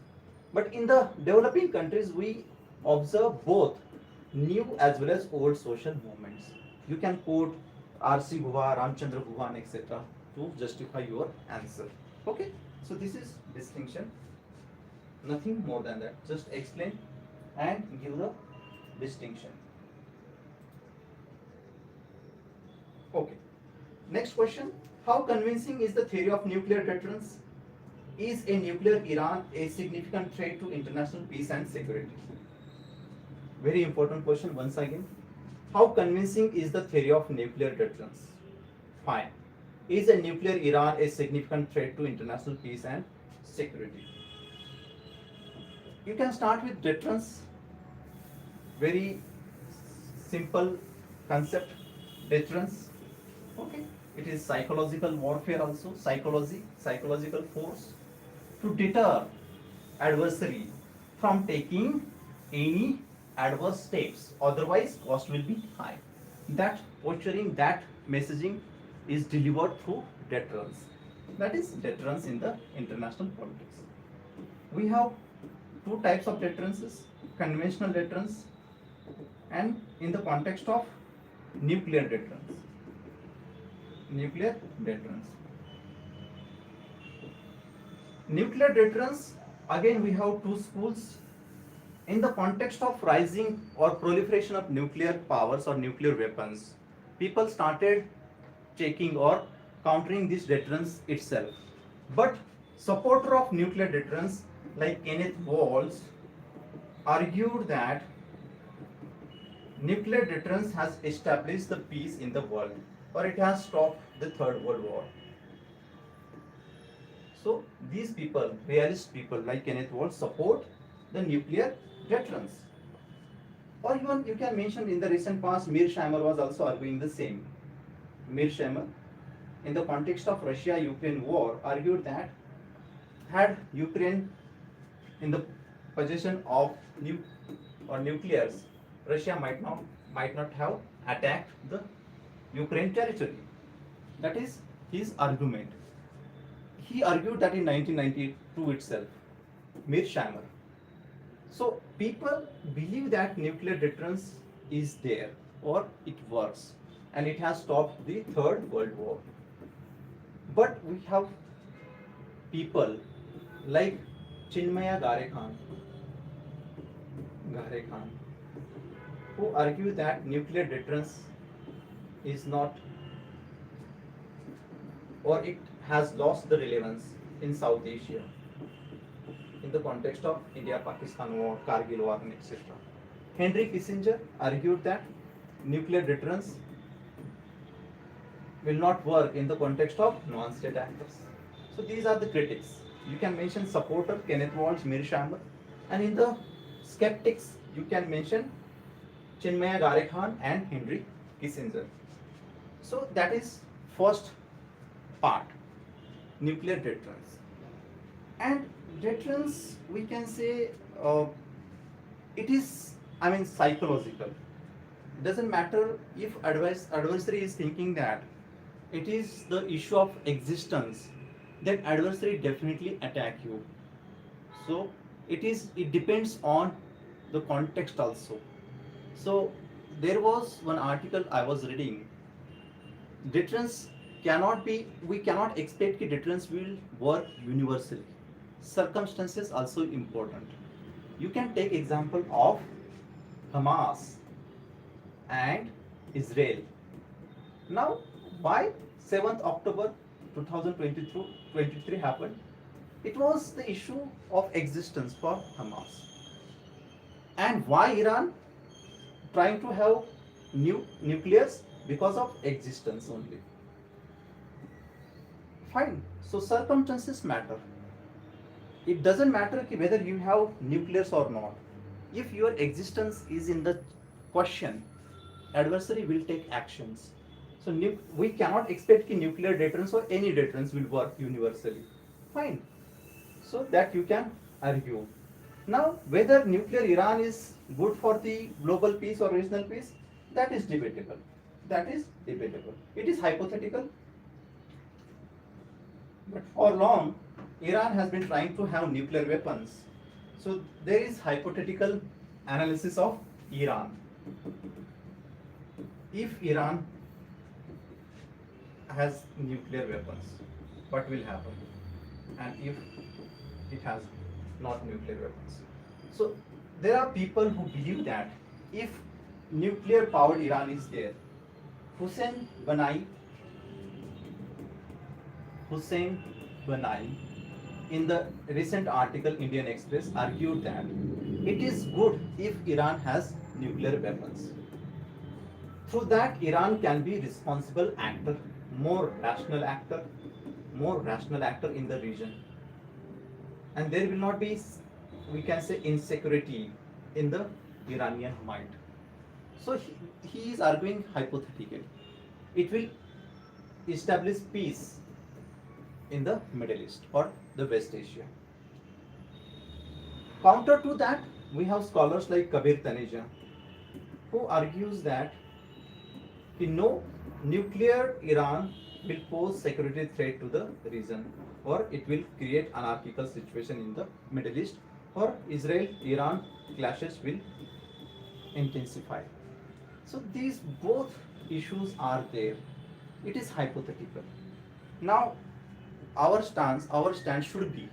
But in the developing countries we observe both new as well as old social movements. You can quote R.C. Guha, Ramchandra Guha, etc. to justify your answer. Okay, so this is distinction. Nothing more than that. Just explain and give the distinction. Okay. Next question. How convincing is the theory of nuclear deterrence? Is a nuclear Iran a significant threat to international peace and security? Very important question once again. How convincing is the theory of nuclear deterrence? Fine. Is a nuclear Iran a significant threat to international peace and security? You can start with deterrence. Very simple concept. Deterrence. Okay. It is psychological warfare also. Psychological force to deter adversary from taking any adverse steps, otherwise cost will be high. That posturing, that messaging is delivered through deterrence. That is deterrence in the international politics. We have two types of deterrences, conventional deterrence and in the context of nuclear deterrence. Nuclear deterrence. Nuclear deterrence, again we have two schools. In the context of rising or proliferation of nuclear powers or nuclear weapons, people started checking or countering this deterrence itself. But supporter of nuclear deterrence like Kenneth Waltz argued that nuclear deterrence has established the peace in the world, or it has stopped the Third World War. So these people, realist people like Kenneth Waltz, support the nuclear deterrence. Or even you can mention in the recent past, Mearsheimer was also arguing the same. Mearsheimer, in the context of Russia-Ukraine war, argued that had Ukraine in the possession of nuclears, Russia might not have attacked the Ukraine territory. That is his argument. He argued that in 1992 itself, Mearsheimer. So people believe that nuclear deterrence is there or it works and it has stopped the Third World War. But we have people like Chinmaya Gare Khan, who argue that nuclear deterrence is not, or it has lost the relevance in South Asia in the context of India-Pakistan war, Kargil war, and etc. Henry Kissinger argued that nuclear deterrence will not work in the context of non-state actors. So these are the critics. You can mention supporter Kenneth Waltz, Mearsheimer, and in the skeptics you can mention Chinmaya Garekhan and Henry Kissinger. So that is first part, nuclear deterrence. And deterrence, we can say, it is, I mean, psychological. It doesn't matter if adversary is thinking that it is the issue of existence, then adversary definitely attack you. So it depends on the context also. So there was one article I was reading. Deterrence cannot be, we cannot expect that deterrence will work universally. Circumstances also important. You can take example of Hamas and Israel. Now, why 7th October 2023 happened? It was the issue of existence for Hamas. And why Iran trying to have nuclears? Because of existence only. Fine. So circumstances matter. It doesn't matter whether you have nuclears or not. If your existence is in the question, adversary will take actions. So we cannot expect nuclear deterrence or any deterrence will work universally. Fine. So that you can argue. Now, whether nuclear Iran is good for the global peace or regional peace, that is debatable. That is debatable. It is hypothetical. But for long, Iran has been trying to have nuclear weapons. So there is hypothetical analysis of Iran. If Iran has nuclear weapons, what will happen? And if it has not nuclear weapons. So there are people who believe that if nuclear powered Iran is there, Hussein Banai in the recent article Indian Express argued that it is good if Iran has nuclear weapons. Through that, Iran can be responsible actor, more rational actor in the region. And there will not be, we can say, insecurity in the Iranian mind. So he is arguing hypothetically. It will establish peace in the Middle East or the West Asia. Counter to that, we have scholars like Kabir Taneja, who argues that no, nuclear Iran will pose security threat to the region, or it will create anarchical situation in the Middle East, or Israel-Iran clashes will intensify. So these both issues are there. It is hypothetical. Now, our stance should be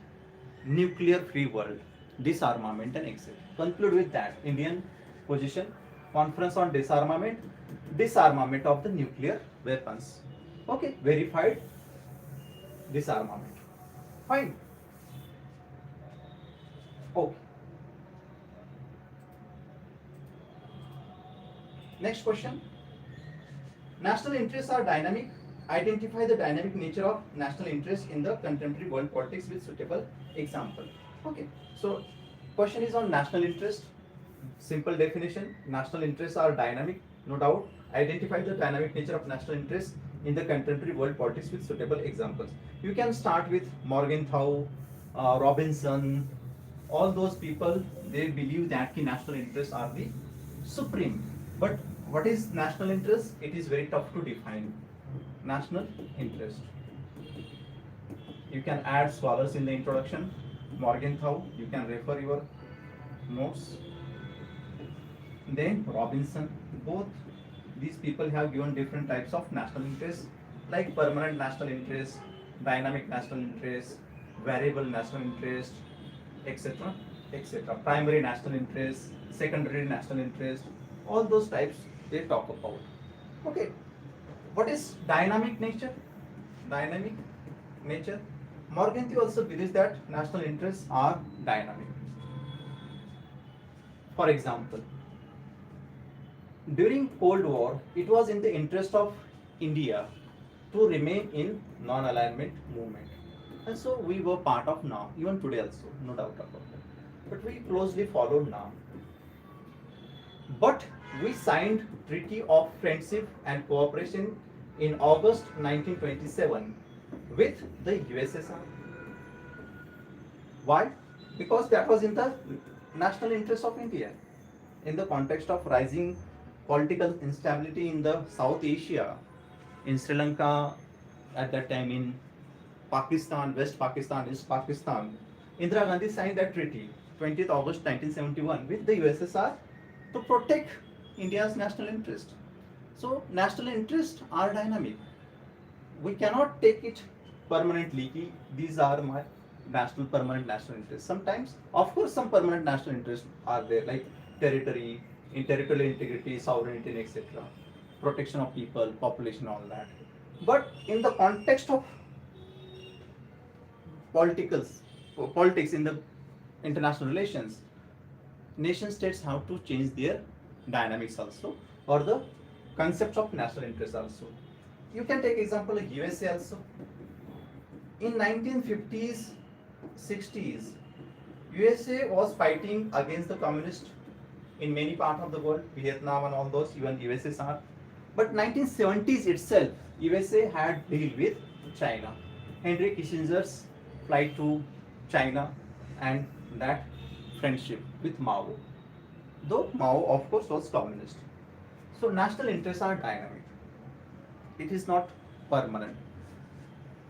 nuclear free world, disarmament and exit. Conclude with that. Indian position, conference on disarmament of the nuclear weapons. Okay, verified disarmament. Fine. Okay. Next question. National interests are dynamic. Identify the dynamic nature of national interest in the contemporary world politics with suitable example. Okay. So, question is on national interest. Simple definition. National interests are dynamic, no doubt. Identify the dynamic nature of national interest in the contemporary world politics with suitable examples. You can start with Morgenthau, Robinson, all those people. They believe that national interests are the supreme. But what is national interest? It is very tough to define. National interest. You can add scholars in the introduction. Morgenthau, you can refer your notes. Then Robinson, both these people have given different types of national interest, like permanent national interest, dynamic national interest, variable national interest, etc., etc. Primary national interest, secondary national interest, all those types they talk about. Okay, what is dynamic nature? Dynamic nature. Morgenthau also believes that national interests are dynamic. For example, during Cold War, it was in the interest of India to remain in non-alignment movement. And so we were part of NAM, even today also, no doubt about it. But we closely followed NAM. But we signed Treaty of Friendship and Cooperation in August 1927 with the USSR. Why? Because that was in the national interest of India. In the context of rising political instability in the South Asia, in Sri Lanka, at that time in Pakistan, West Pakistan, East Pakistan, Indira Gandhi signed that treaty, 20th August 1971, with the USSR to protect India's national interest. So, national interests are dynamic. We cannot take it permanently. These are my permanent national interests. Sometimes, of course, some permanent national interests are there, like territory, territorial integrity, sovereignty, etc. Protection of people, population, all that. But in the context of politicals, politics in the international relations, nation states have to change their dynamics also, or the concepts of national interest also. You can take example of USA also. In 1950s, 60s, USA was fighting against the communists in many parts of the world, Vietnam and all those, even USSR. But 1970s itself, USA had deal with China. Henry Kissinger's flight to China and that friendship with Mao. Though Mao, of course, was communist. So national interests are dynamic. It is not permanent.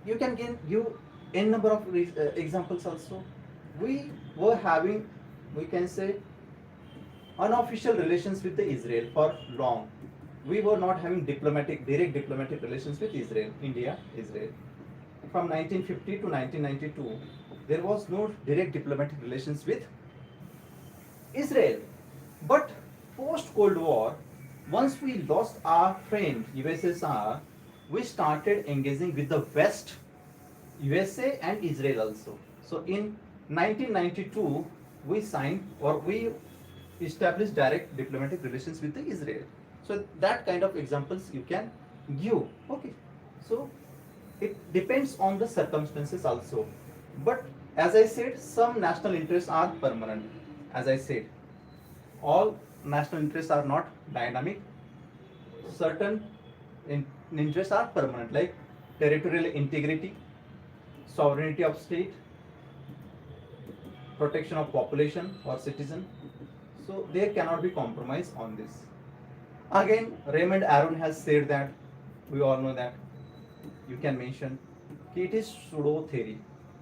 You can give n number of examples also. We were having, we can say, unofficial relations with the Israel for long. We were not having direct diplomatic relations with Israel, India, Israel. From 1950 to 1992, there was no direct diplomatic relations with Israel. But post Cold War, once we lost our friend USSR, we started engaging with the West, USA and Israel also. So in 1992, we signed or we established direct diplomatic relations with the Israel. So that kind of examples you can give. Okay. So it depends on the circumstances also. But as I said, some national interests are permanent. As I said, all national interests are not dynamic. Certain interests are permanent, like territorial integrity, sovereignty of state, protection of population or citizen. So there cannot be compromise on this. Again, Raymond Aron has said that, we all know that, you can mention, it is pseudo theory.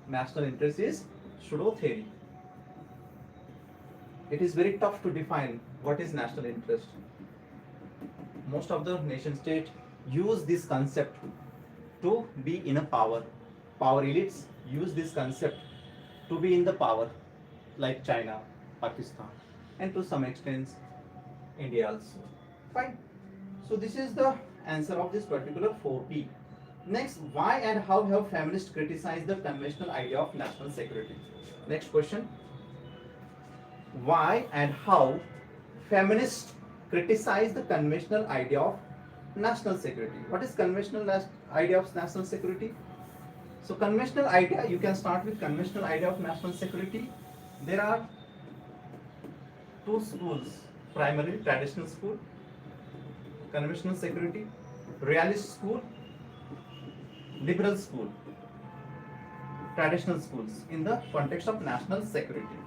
National interest is pseudo theory. It is very tough to define what is national interest. Most of the nation states use this concept to be in a power. Power elites use this concept to be in the power, like China, Pakistan, and to some extent India also. Fine. So this is the answer of this particular 4P. Next, why and how have feminists criticized the conventional idea of national security? Next question. Why and how feminists criticize the conventional idea of national security? What is conventional idea of national security? So conventional idea, you can start with conventional idea of national security. There are two schools, primarily traditional school, conventional security, realist school, liberal school, traditional schools in the context of national security.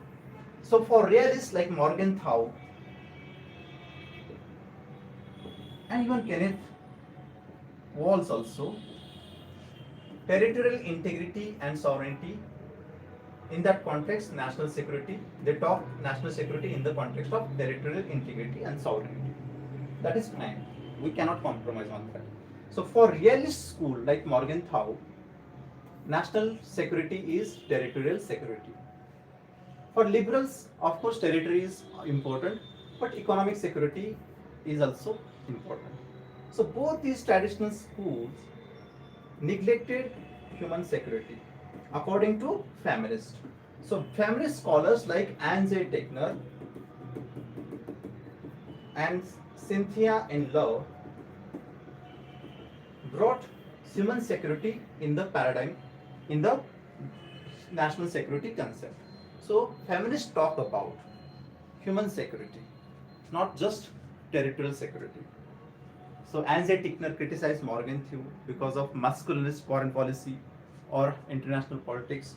So for realists like Morgenthau and even Kenneth Walls also, territorial integrity and sovereignty, in that context national security, they talk national security in the context of territorial integrity and sovereignty. That is fine. We cannot compromise on that. So for realist school like Morgenthau, national security is territorial security. For liberals, of course, territory is important, but economic security is also important. So both these traditional schools neglected human security, according to feminists. So feminist scholars like Anne J. Techner and Cynthia in Love brought human security in the paradigm, in the national security concept. So feminists talk about human security, not just territorial security. So Anze Tickner criticized Morgenthau because of masculinist foreign policy or international politics,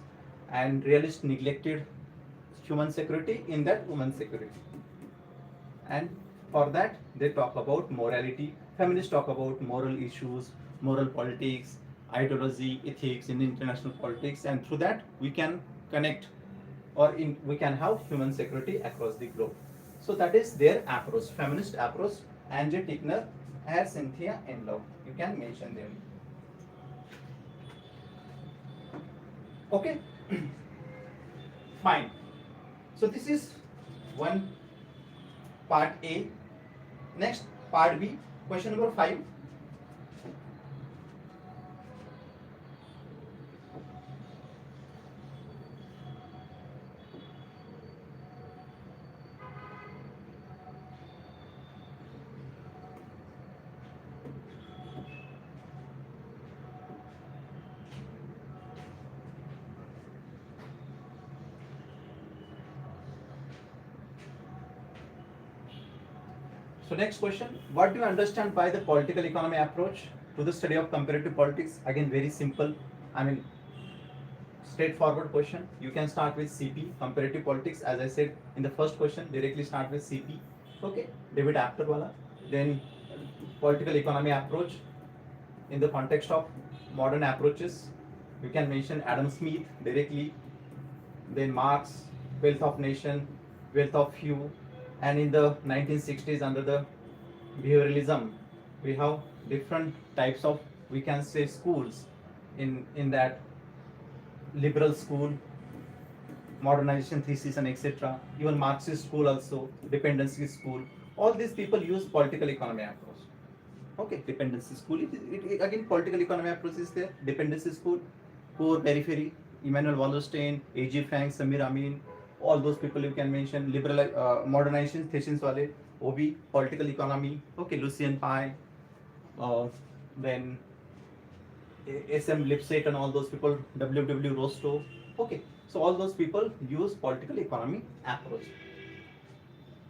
and realists neglected human security in that women's security. And for that they talk about morality. Feminists talk about moral issues, moral politics, ideology, ethics in international politics, and through that we can connect we can have human security across the globe. So that is their approach, feminist approach. Ange Tickner and Cynthia Enlow, you can mention them. Okay. Fine. So this is one part A. Next, part B, question number 5. So next question, what do you understand by the political economy approach to the study of comparative politics? Again, very simple, I mean, straightforward question. You can start with CP, comparative politics, as I said in the first question, directly start with CP. Okay, David Apter wala. Then political economy approach in the context of modern approaches. You can mention Adam Smith directly, then Marx, Wealth of Nation, Wealth of Few, and in the 1960s under the behavioralism we have different types of, we can say, schools in that liberal school, modernization thesis, and etc. Even Marxist school also, dependency school. All these people use political economy approach. Okay, dependency school. Again, political economy approach is there. Dependency school, poor periphery, Emmanuel Wallerstein, A.G. Frank, Samir Amin, all those people you can mention. Liberal modernization thesis wale, OB, political economy. Okay, Lucien Pai, then SM Lipset and all those people, W.W. Rostow. Okay, so all those people use political economy approach.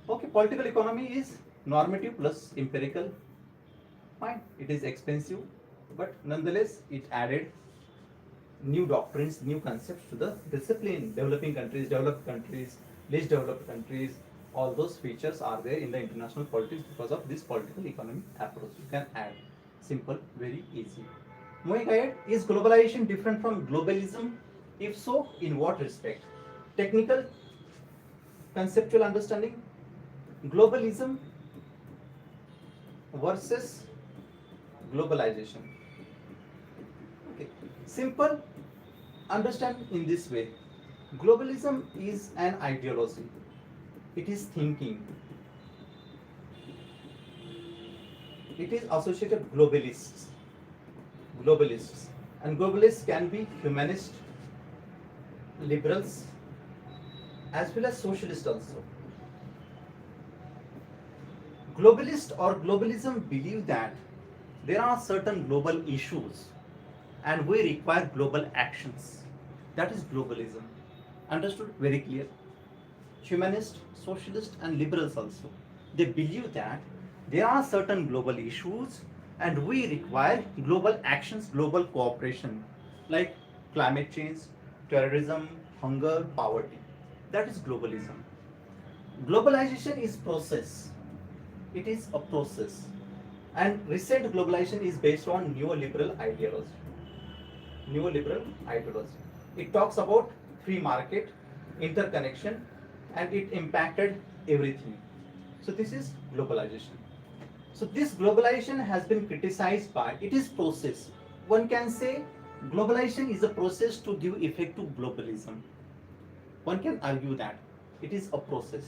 Okay, political economy is normative plus empirical. Fine, it is expensive, but nonetheless it added new doctrines, new concepts to the discipline. Developing countries, developed countries, least developed countries, all those features are there in the international politics because of this political economy approach. You can add. Simple, very easy. Moving ahead, is globalization different from globalism? If so, in what respect? Technical, conceptual understanding, globalism versus globalization. Okay, simple, understand in this way. Globalism is an ideology. It is thinking. It is associated globalists. Globalists. And globalists can be humanist, liberals, as well as socialists also. Globalists or globalism believe that there are certain global issues and we require global actions. That is globalism. Understood? Very clear. Humanist, socialist, and liberals also, they believe that there are certain global issues and we require global actions, global cooperation, like climate change, terrorism, hunger, poverty. That is globalism. Globalization is process. It is a process. And recent globalization is based on neoliberal ideology. Neoliberal ideology. It talks about free market, interconnection, and it impacted everything. So this is globalization. So this globalization has been criticized by, it is process. One can say globalization is a process to give effect to globalism. One can argue that it is a process.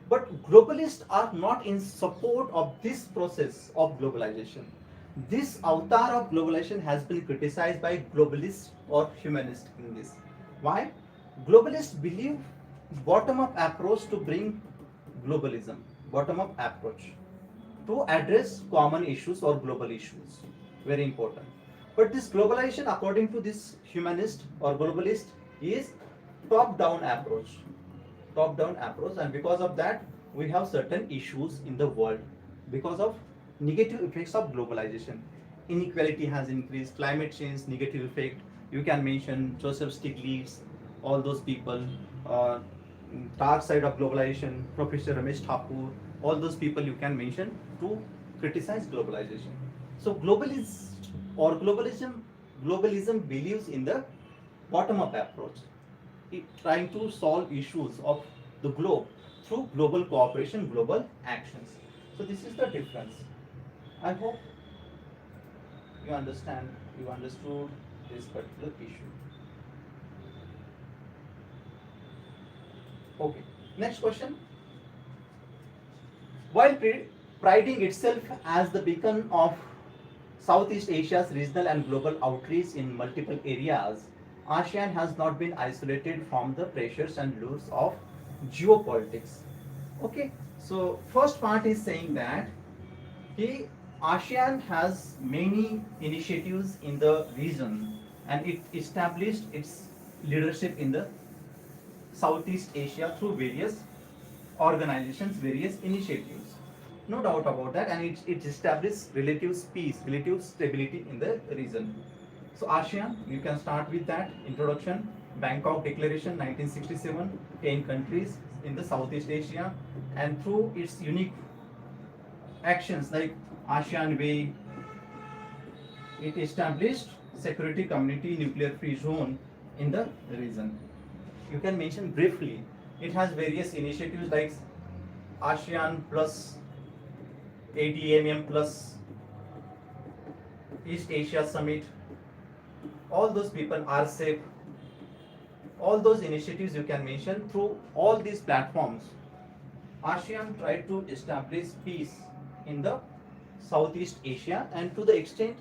But globalists are not in support of this process of globalization. This avatar of globalization has been criticized by globalists or humanists in this. Why? Globalists believe bottom-up approach to bring globalism, bottom-up approach to address common issues or global issues. Very important. But this globalization, according to this humanist or globalist, is top-down approach. Top-down approach, and because of that, we have certain issues in the world. because of negative effects of globalization. Inequality has increased, climate change, negative effect. You can mention Joseph Stiglitz, all those people, uh, dark side of globalization, Professor Ramesh Thakur, all those people you can mention to criticize globalization. So globalism believes in the bottom-up approach, trying to solve issues of the globe through global cooperation, global actions. So this is the difference. I hope you understood this particular issue. Okay, next question. While priding itself as the beacon of Southeast Asia's regional and global outreach in multiple areas, ASEAN has not been isolated from the pressures and lures of geopolitics. Okay, so first part is saying that the ASEAN has many initiatives in the region and it established its leadership in the Southeast Asia through various organizations, various initiatives. No doubt about that, and it established relative peace, relative stability in the region. So ASEAN, you can start with that introduction. Bangkok Declaration 1967, 10 countries in the Southeast Asia, and through its unique actions like ASEAN Way, it established security community nuclear free zone in the region. You can mention briefly. It has various initiatives like ASEAN plus ADMM plus East Asia Summit. All those people are safe. All those initiatives you can mention through all these platforms. ASEAN tried to establish peace in the Southeast Asia, and to the extent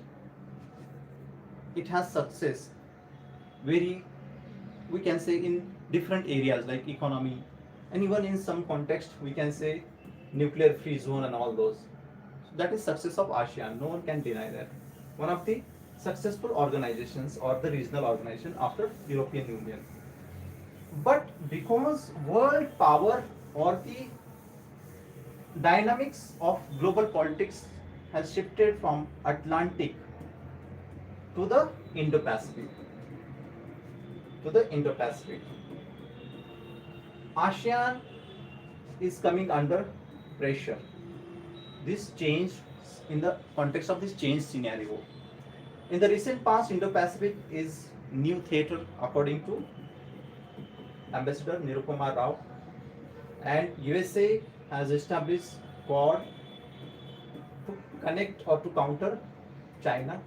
it has success, very, we can say, in different areas like economy, and even in some context we can say nuclear free zone and all those. So that is success of ASEAN, no one can deny that. One of the successful organizations or the regional organization after European Union. But because world power or the dynamics of global politics has shifted from Atlantic to the Indo-Pacific, ASEAN is coming under pressure. This change, in the context of this change scenario, in the recent past, Indo-Pacific is new theater according to Ambassador Nirupama Rao, and USA has established Quad to connect or to counter China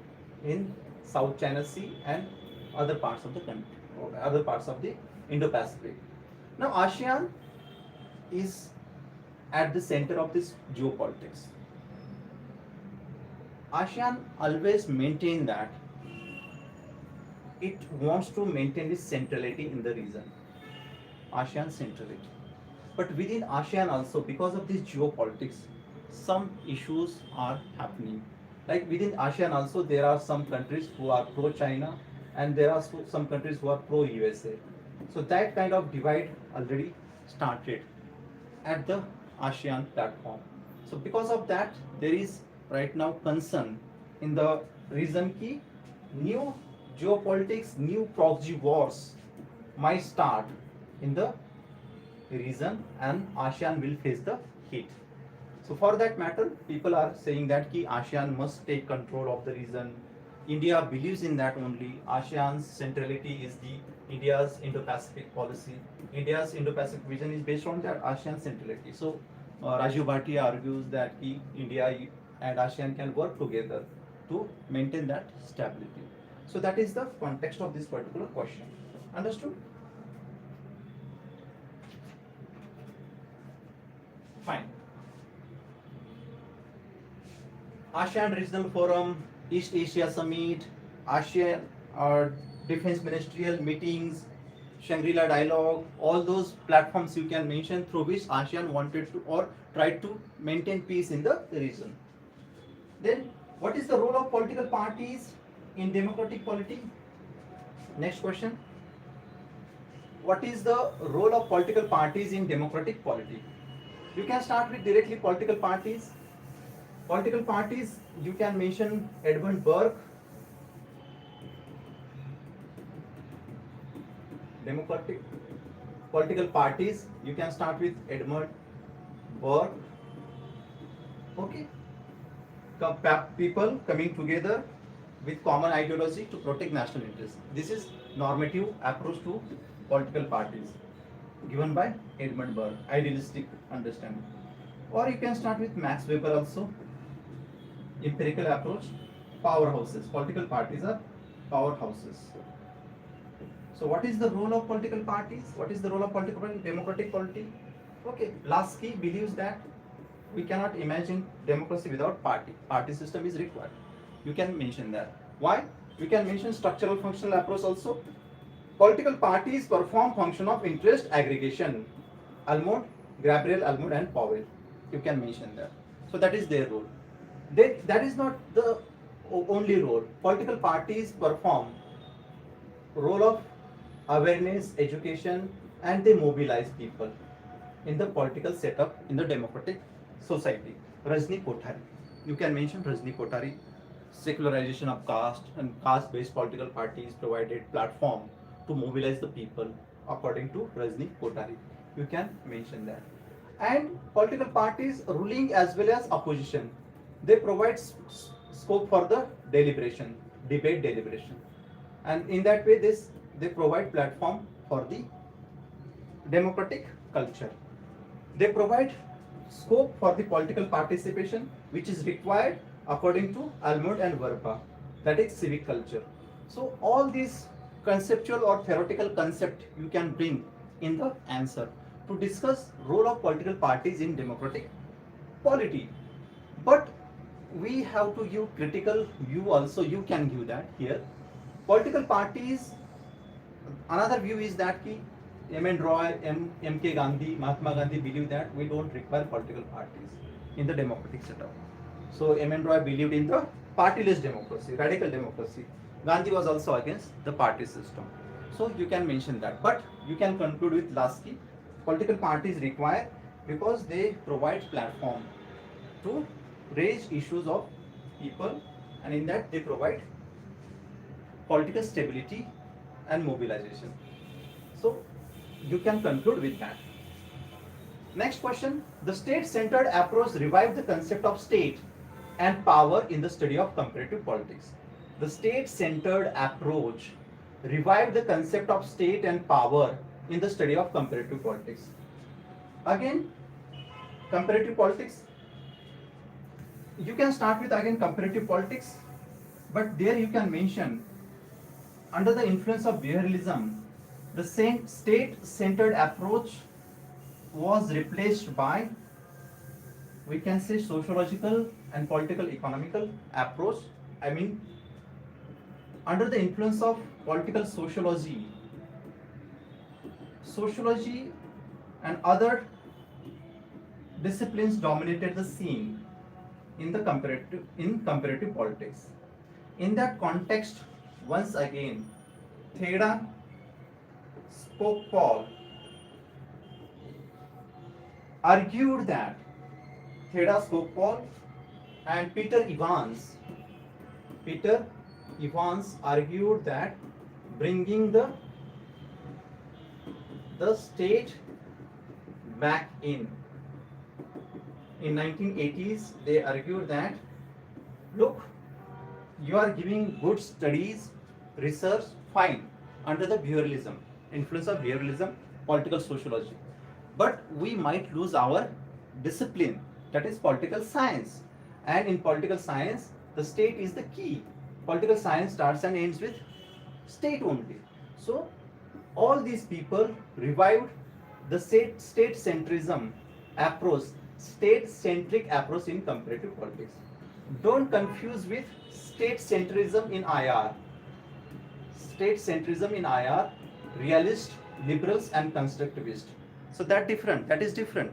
in South China Sea and other parts of the country, or other parts of the Indo-Pacific. Now ASEAN is at the center of this geopolitics. ASEAN always maintain that it wants to maintain its centrality in the region. ASEAN centrality. But within ASEAN also, because of this geopolitics, some issues are happening. Like within ASEAN also, there are some countries who are pro-China and there are some countries who are pro-USA. So that kind of divide already started at the ASEAN platform. So because of that, there is right now concern in the region ki new geopolitics, new proxy wars might start in the region and ASEAN will face the heat. So for that matter, people are saying that ki ASEAN must take control of the region. India believes in that only. ASEAN's centrality is the India's Indo-Pacific policy. India's Indo-Pacific vision is based on that ASEAN centrality. So Rajiv Bhatia argues that India and ASEAN can work together to maintain that stability. So that is the context of this particular question. Understood? Fine. ASEAN Regional Forum, East Asia Summit, ASEAN Defense Ministerial meetings, Shangri-La Dialogue, all those platforms you can mention through which ASEAN wanted to or tried to maintain peace in the region. Then, what is the role of political parties in democratic polity? Next question. What is the role of political parties in democratic polity? You can start with directly political parties. Political parties, you can mention Edmund Burke, democratic political parties, you can start with Edmund Burke. Okay, people coming together with common ideology to protect national interests. This is normative approach to political parties given by Edmund Burke, idealistic understanding. Or you can start with Max Weber also, empirical approach, powerhouses. Political parties are powerhouses. So what is the role of political parties? What is the role of political party? Democratic polity? Okay, Lasky believes that we cannot imagine democracy without party. Party system is required. You can mention that. Why? We can mention structural functional approach also. Political parties perform function of interest aggregation. Almond, Gabriel Almond and Powell. You can mention that. So that is their role. That is not the only role. Political parties perform role of awareness, education, and they mobilize people in the political setup in the democratic society. Rajni Kothari. You can mention Rajni Kothari. Secularization of caste and caste-based political parties provided platform to mobilize the people according to Rajni Kothari. You can mention that. And political parties ruling as well as opposition, they provide scope for the deliberation, debate deliberation. And in that way, they provide platform for the democratic culture. They provide scope for the political participation which is required according to Almond and Verba, that is civic culture. So all these conceptual or theoretical concept you can bring in the answer to discuss role of political parties in democratic polity. But we have to give critical view also, you can give that here. Political parties, another view is that ki M.N. Roy, M.K. Gandhi, Mahatma Gandhi believe that we don't require political parties in the democratic setup. So M.N. Roy believed in the partyless democracy, radical democracy. Gandhi was also against the party system. So you can mention that. But you can conclude with Lasky, political parties require because they provide platform to raise issues of people, and in that they provide political stability and mobilization. So you can conclude with that. Next question. The state-centered approach revived the concept of state and power in the study of comparative politics. The state-centered approach revived the concept of state and power in the study of comparative politics. Again, comparative politics. You can start with again comparative politics, but there you can mention under the influence of behavioralism, the same state-centered approach was replaced by, we can say, sociological and political economical approach. I mean, under the influence of political sociology and other disciplines dominated the scene in the comparative politics. In that context, once again, Theda Skocpol argued that Theda Skocpol and Peter Evans argued that bringing the state back in 1980s, they argued that, look, you are giving good studies, research, fine, under the behavioralism, influence of behavioralism, political sociology. But we might lose our discipline, that is political science. And in political science, the state is the key. Political science starts and ends with state only. So all these people revived the state-centrism approach, state-centric approach in comparative politics. Don't confuse with state-centrism in IR. State-centrism in IR, realist, liberals and constructivist. So that is different.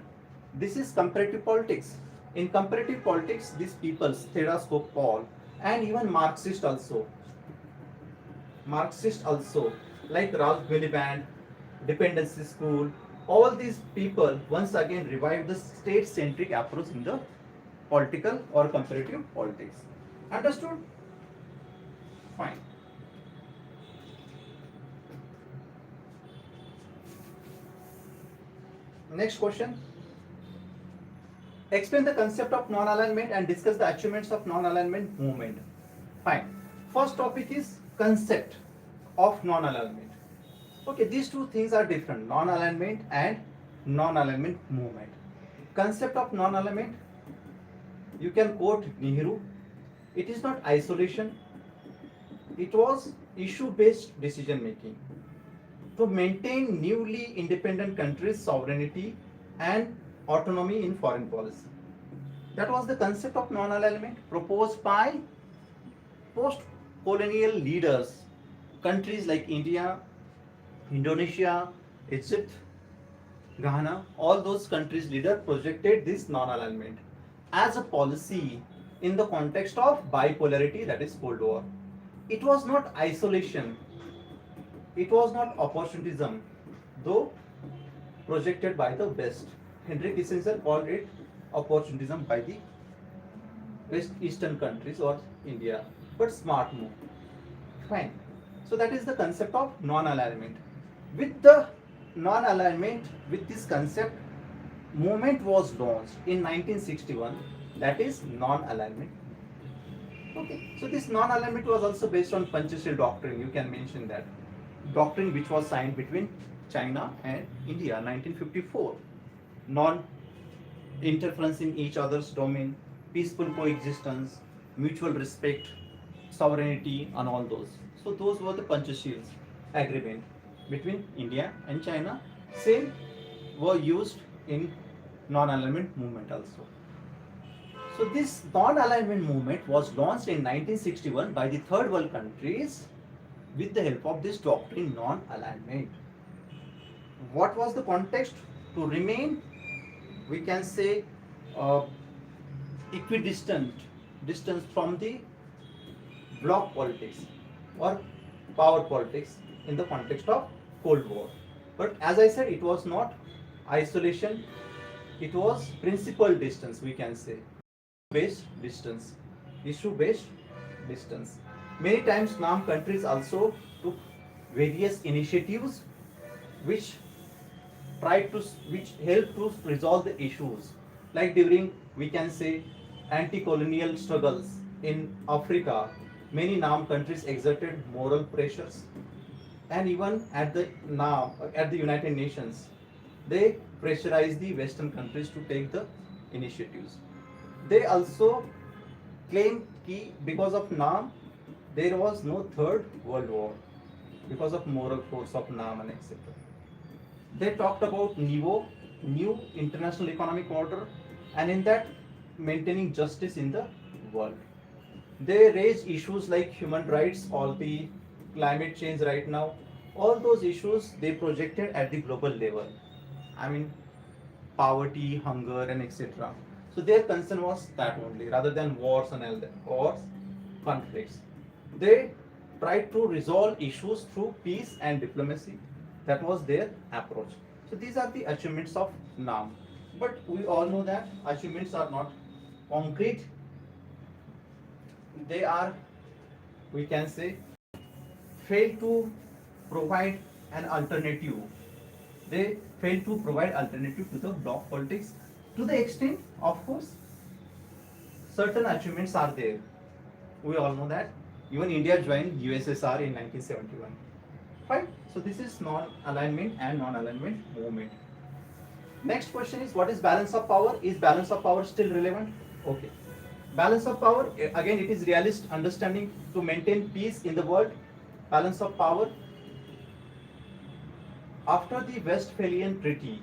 This is comparative politics. In comparative politics, these people, Theda Skocpol and even Marxist also, like Ralph Miliband, Dependency School, all these people once again revived the state-centric approach in the political or comparative politics. Understood? Fine. Next question. Explain the concept of non-alignment and discuss the achievements of non-alignment movement. Fine. First topic is concept of non-alignment. Okay, these two things are different, non-alignment and non-alignment movement. Concept of non-alignment, you can quote Nehru. It is not isolation, it was issue-based decision making to maintain newly independent countries' sovereignty and autonomy in foreign policy. That was the concept of non-alignment proposed by post-colonial leaders, countries like India, Indonesia, Egypt, Ghana, all those countries' leaders projected this non-alignment as a policy in the context of bipolarity, that is Cold War. It was not isolation, it was not opportunism, though projected by the West. Henry Kissinger called it opportunism by the West Eastern countries or India, but smart move. Fine. So that is the concept of non-alignment. With the non-alignment, with this concept, movement was launched in 1961, that is non-alignment. Okay, so this non-alignment was also based on Panchashil doctrine, you can mention that. Doctrine which was signed between China and India 1954. Non-interference in each other's domain, peaceful coexistence, mutual respect, sovereignty and all those. So those were the Panchashil agreement between India and China. Same were used in non-alignment movement also. So this non-alignment movement was launched in 1961 by the third world countries with the help of this doctrine non-alignment. What was the context? To remain, we can say, equidistant distance from the bloc politics or power politics in the context of Cold War. But as I said, it was not isolation, it was principal distance, we can say. Issue-based distance. Many times NAM countries also took various initiatives which helped to resolve the issues. Like during, we can say, anti-colonial struggles in Africa, many NAM countries exerted moral pressures, and even at the United Nations, they pressurized the Western countries to take the initiatives. They also claimed that because of NAM, there was no third world war because of moral force of NAM and etc. They talked about new international economic order, and in that maintaining justice in the world. They raised issues like human rights or the climate change right now. All those issues they projected at the global level. I mean, poverty, hunger, and etc. So their concern was that only, rather than wars and conflicts. They tried to resolve issues through peace and diplomacy. That was their approach. So these are the achievements of NAM. But we all know that achievements are not concrete. They are, we can say, fail to provide an alternative. They fail to provide alternative to the bloc politics to the extent, of course, certain achievements are there. We all know that. Even India joined USSR in 1971. Fine. So this is non-alignment and non-alignment movement. Next question is, what is balance of power? Is balance of power still relevant? Okay. Balance of power, again, it is realist understanding to maintain peace in the world. Balance of power. After the Westphalian Treaty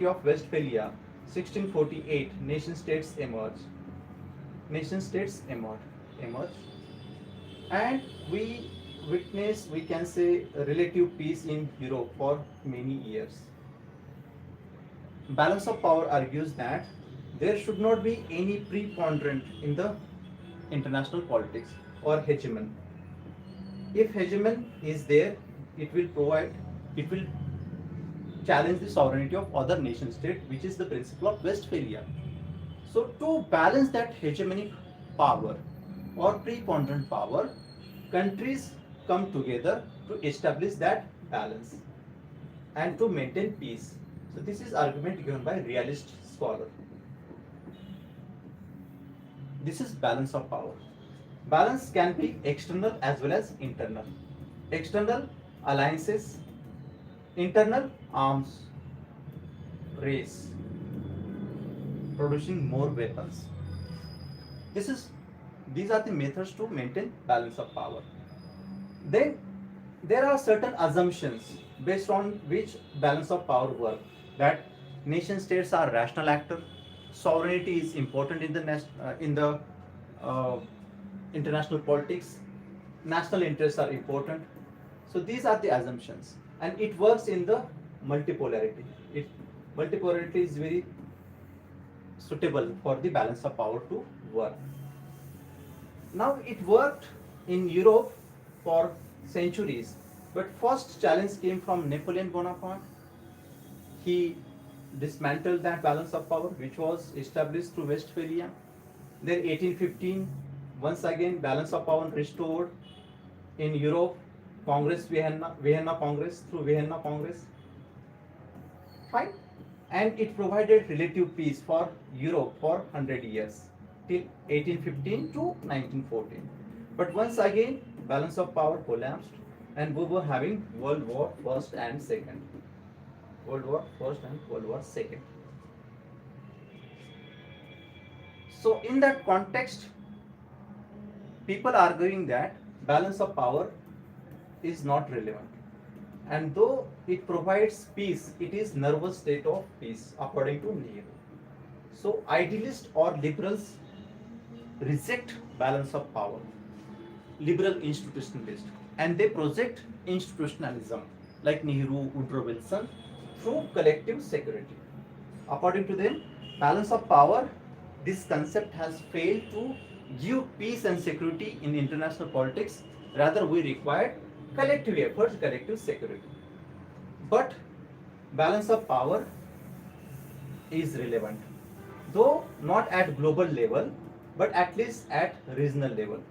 of Westphalia, 1648, nation states emerged. And we witness, we can say, relative peace in Europe for many years. Balance of power argues that there should not be any preponderant in the international politics or hegemon. If hegemon is there, it will challenge the sovereignty of other nation state, which is the principle of Westphalia. So to balance that hegemonic power or preponderant power, countries come together to establish that balance and to maintain peace. So this is argument given by realist scholar. This is balance of power. Balance can be external as well as internal. External alliances, internal arms race, producing more weapons. This is these are the methods to maintain balance of power. Then there are certain assumptions based on which balance of power work. That nation states are rational actor, sovereignty is important in the uh, international politics, national interests are important. So these are the assumptions, and it works in the multipolarity. It multipolarity is very suitable for the balance of power to work. Now it worked in Europe for centuries, but first challenge came from Napoleon Bonaparte. He dismantled that balance of power which was established through Westphalia. Then 1815, once again balance of power restored in Europe, Congress Vienna Congress through Vienna Congress. Fine. And it provided relative peace for Europe for 100 years till 1815 to 1914. But once again, balance of power collapsed, and we were having World War First and Second. World War First and World War Second. So in that context, people arguing that balance of power is not relevant. And though it provides peace, it is nervous state of peace, according to Nehru. So idealists or liberals reject balance of power, liberal institutionalist, and they project institutionalism like Nehru, Woodrow Wilson through collective security. According to them, balance of power, this concept has failed to give peace and security in international politics. Rather, we require collective efforts, collective security. But balance of power is relevant, though not at global level, but at least at regional level.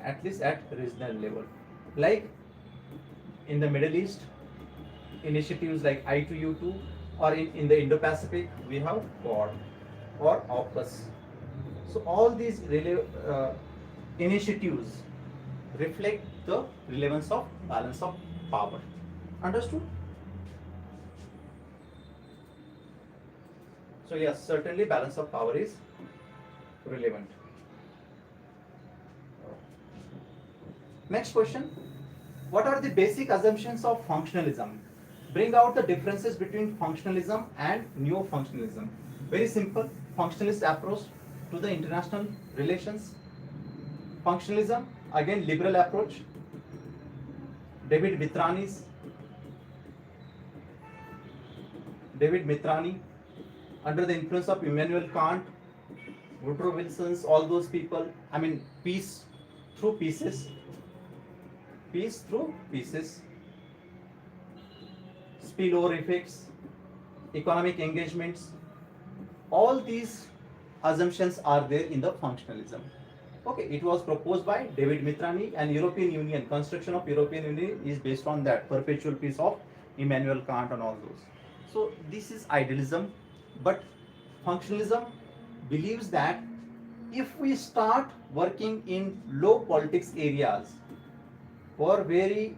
At least at regional level. Like in the Middle East, initiatives like I2U2, or in the Indo-Pacific, we have Quad or AUKUS. So all these initiatives reflect the relevance of balance of power. Understood? So yes, certainly balance of power is relevant. Next question. What are the basic assumptions of functionalism? Bring out the differences between functionalism and neo-functionalism. Very simple. Functionalist approach to the international relations. Functionalism, again liberal approach. David Mitrani, under the influence of Immanuel Kant, Woodrow Wilson's, all those people. I mean, peace through pieces. Peace through pieces. Spillover effects, economic engagements. All these assumptions are there in the functionalism. Okay, it was proposed by David Mitrani, and European Union, construction of European Union is based on that perpetual peace of Immanuel Kant and all those. So this is idealism, but functionalism believes that if we start working in low politics areas, or very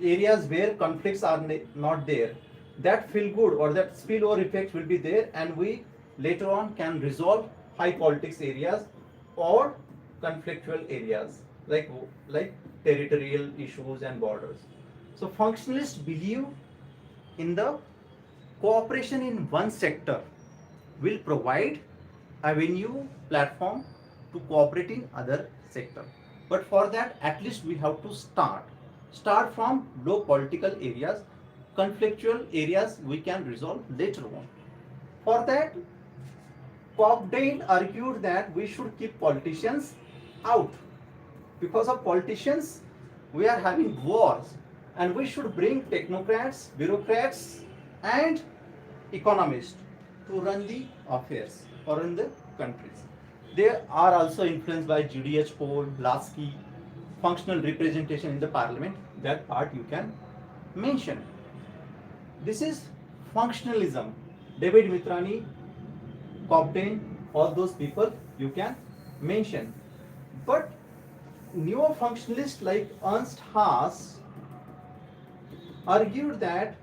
areas where conflicts are not there, that feel good or that spillover effect will be there, and we later on can resolve high politics areas or conflictual areas like territorial issues and borders. So functionalists believe in the cooperation in one sector will provide a venue platform to cooperate in other sector. But for that, at least we have to start from low political areas. Conflictual areas we can resolve later on. For that, Cogdale argued that we should keep politicians out. Because of politicians, we are having wars, and we should bring technocrats, bureaucrats, and economists to run the affairs. or in the countries. They are also influenced by GDH poll, Lasky, functional representation in the parliament. That part you can mention. This is functionalism. David Mitrani, Cobden, all those people you can mention. But neo-functionalists like Ernst Haas argued that,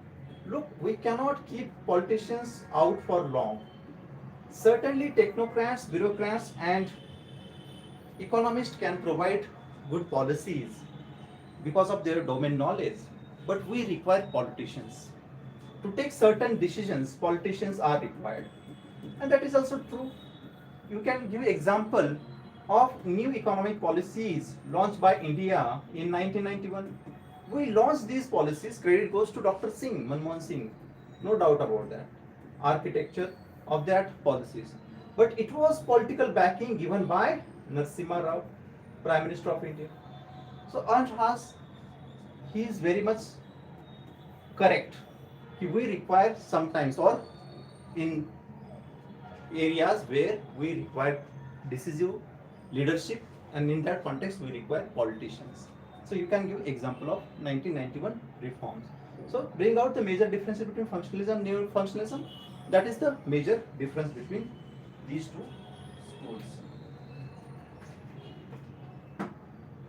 look, we cannot keep politicians out for long. Certainly technocrats, bureaucrats and economists can provide good policies because of their domain knowledge, but we require politicians. To take certain decisions, politicians are required. And that is also true. You can give example of new economic policies launched by India in 1991. We launched these policies, credit goes to Dr. Singh, Manmohan Singh, no doubt about that. Architecture of that policies. But it was political backing given by Narasimha Rao, Prime Minister of India. So Ernst Haas, he is very much correct. We require sometimes, or in areas where we require decisive leadership, and in that context we require politicians. So you can give example of 1991 reforms. So bring out the major differences between functionalism and neo-functionalism. That is the major difference between these two schools.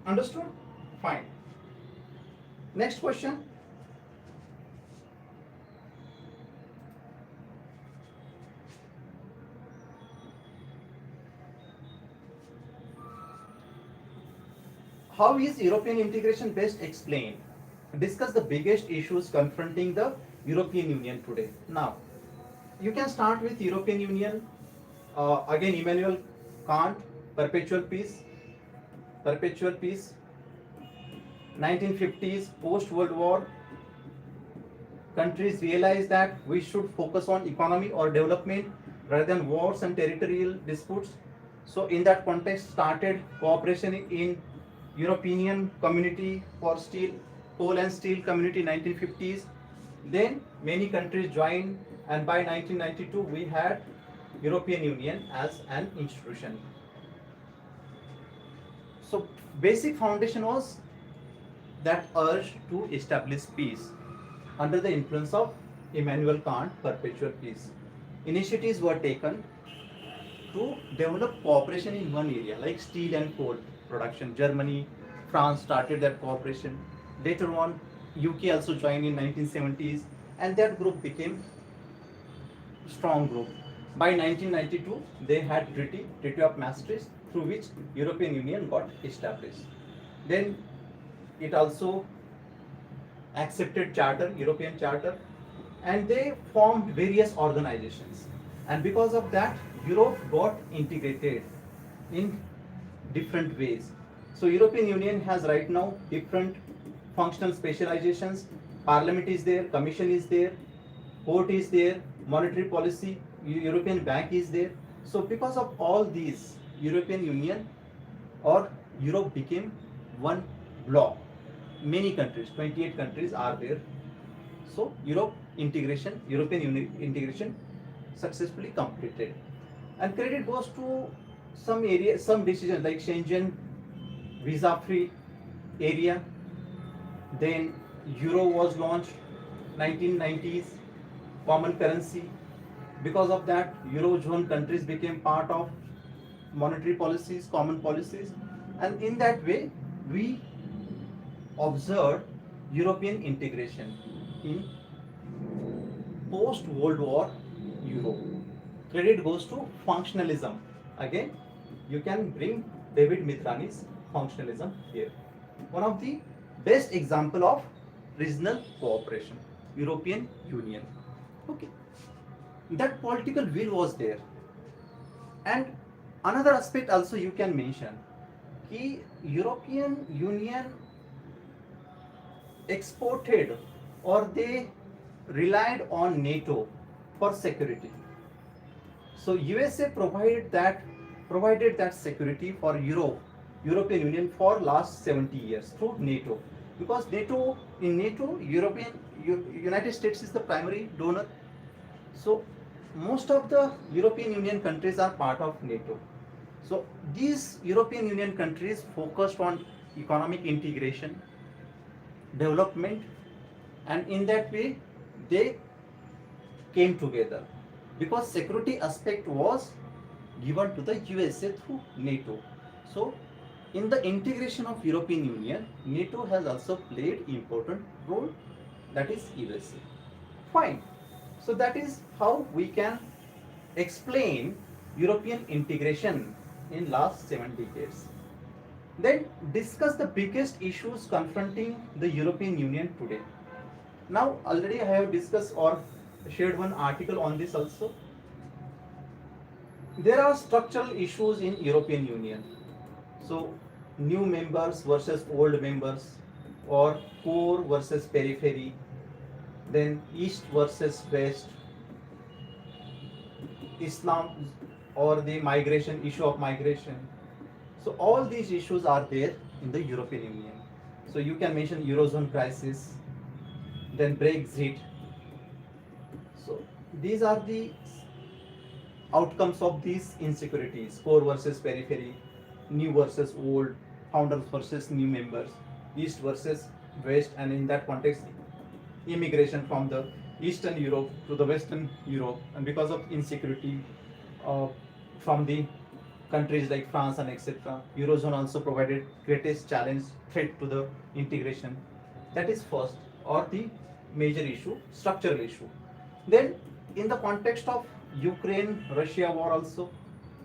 Understood? Fine. Next question. How is European integration best explained? Discuss the biggest issues confronting the European Union today. Now, you can start with European Union. Again, Immanuel Kant, perpetual peace. Perpetual peace. 1950s, post-World War, countries realized that we should focus on economy or development rather than wars and territorial disputes. So in that context, started cooperation in European Community for Steel, Coal and Steel Community 1950s. Then many countries joined, and by 1992 we had European Union as an institution. So basic foundation was that urge to establish peace under the influence of Immanuel Kant, perpetual peace. Initiatives were taken to develop cooperation in one area like steel and coal production. Germany, France started that cooperation. Later on, UK also joined in 1970s, and that group became strong group. By 1992, they had Treaty of Maastricht, through which European Union got established. Then it also accepted charter, European charter, and they formed various organizations. And because of that, Europe got integrated in different ways. So European Union has right now different functional specializations. Parliament is there, Commission is there, Court is there, monetary policy, European Bank is there. So because of all these, European Union or Europe became one bloc. Many countries, 28 countries are there. So European integration successfully completed. And credit goes to some areas, some decisions like Schengen, visa-free area. Then Euro was launched, 1990s, common currency. Because of that, Eurozone countries became part of monetary policies, common policies. And in that way, we observed European integration in post-World War Europe. Credit goes to functionalism. Again, you can bring David Mitrani's functionalism here. One of the best example of regional cooperation, European Union. Okay, that political will was there. And another aspect also you can mention, कि European Union exported or they relied on NATO for security. So USA provided that security for European Union for last 70 years through NATO, because in NATO United States is the primary donor. So most of the European Union countries are part of NATO. So these European Union countries focused on economic integration, development, and in that way they came together because security aspect was given to the USA through NATO. So in the integration of European Union, NATO has also played important role, that is USA. Fine. So that is how we can explain European integration in last 7 decades. Then discuss the biggest issues confronting the European Union today. Now already I have discussed or shared one article on this also. There are structural issues in European Union. So new members versus old members, or core versus periphery, then east versus west, Islam or the migration, issue of migration. So all these issues are there in the European Union. So you can mention Eurozone crisis, then Brexit. So these are the outcomes of these insecurities: core versus periphery, new versus old, founders versus new members, east versus west, and in that context, immigration from the Eastern Europe to the Western Europe, and because of insecurity uh, from the countries like France and etc. Eurozone also provided greatest challenge, threat to the integration. That is first, or the major issue, structural issue. Then in the context of Ukraine-Russia war also,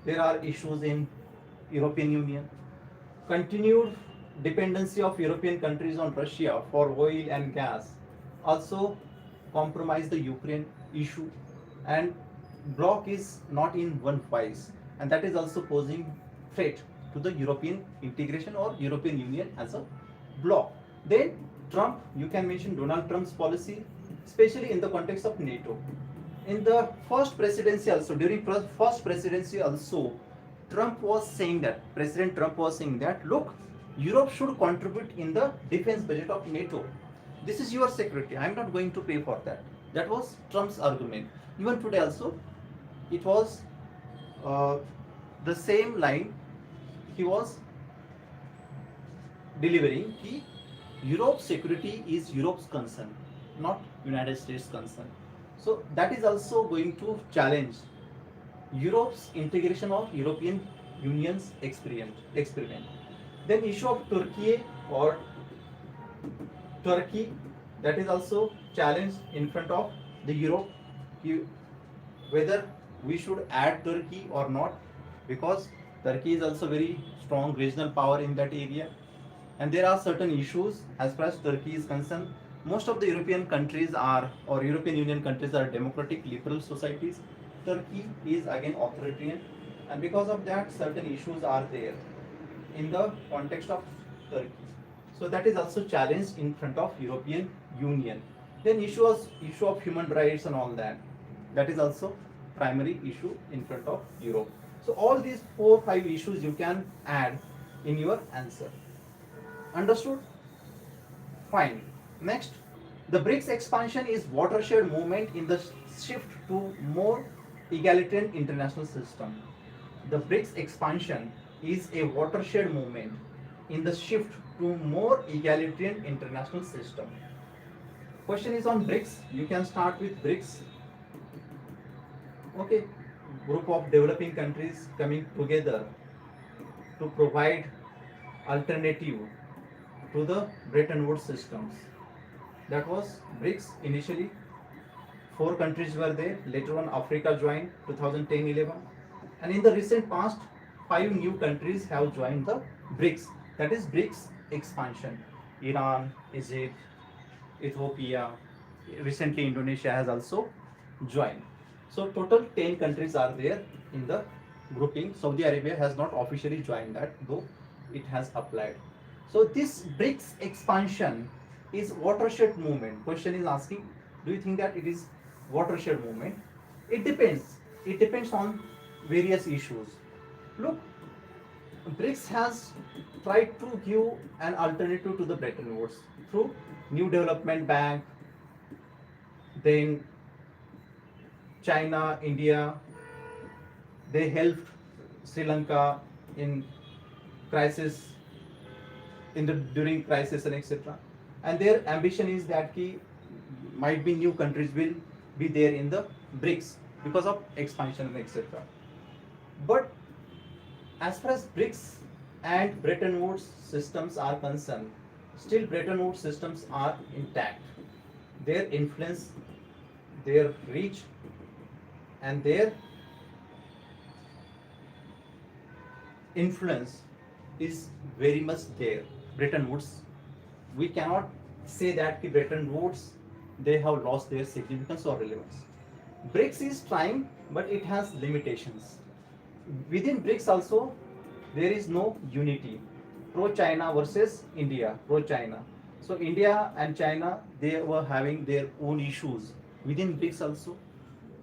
there are issues in European Union. Continued dependency of European countries on Russia for oil and gas also compromise the Ukraine issue, and bloc is not in one voice, and that is also posing threat to the European integration or European Union as a bloc. Then Trump, you can mention Donald Trump's policy, especially in the context of NATO. In the first presidency also, during first presidency also, Trump was saying that, President Trump was saying that, look, Europe should contribute in the defense budget of NATO. This is your security. I am not going to pay for that. That was Trump's argument. Even today also, it was uh, the same line he was delivering. Ki Europe's security is Europe's concern, not United States concern. So that is also going to challenge Europe's integration of European Union's experiment. Then issue of Turkey or Turkey, that is also challenged in front of the Europe, whether we should add Turkey or not, because Turkey is also very strong regional power in that area, and there are certain issues as far as Turkey is concerned. Most of the European countries are, or European Union countries are, democratic liberal societies. Turkey is again authoritarian, and because of that certain issues are there in the context of Turkey. So that is also challenged in front of European Union. Then issue of human rights and all that. That is also primary issue in front of Europe. So all these 4-5 issues you can add in your answer. Understood? Fine. Next, the BRICS expansion is watershed movement in the shift to more egalitarian international system. The BRICS expansion is a watershed movement in the shift to more egalitarian international system. Question is on BRICS. You can start with BRICS. Okay, group of developing countries coming together to provide alternative to the Bretton Woods systems. That was BRICS. Initially 4 countries were there, later on Africa joined 2010-11, and in the recent past 5 new countries have joined the BRICS. That is BRICS expansion. Iran, Egypt, Ethiopia, recently Indonesia has also joined. So total 10 countries are there in the grouping. Saudi Arabia has not officially joined that, though it has applied. So this BRICS expansion is watershed movement. Question is asking, do you think that it is watershed movement? It depends. It depends on various issues. Look, BRICS has tried to give an alternative to the Bretton Woods through New Development Bank, then China, India, they helped Sri Lanka in crisis, in the during crisis and etc. And their ambition is that ki might be new countries will be there in the BRICS because of expansion and etc. But as far as BRICS and Bretton Woods systems are concerned, still Bretton Woods systems are intact. Their influence, their reach, and their influence is very much there. Bretton Woods, we cannot say that the Bretton Woods they have lost their significance or relevance. BRICS is trying, but it has limitations. Within BRICS also, there is no unity. Pro-China versus India, pro-China. So India and China, they were having their own issues. Within BRICS also,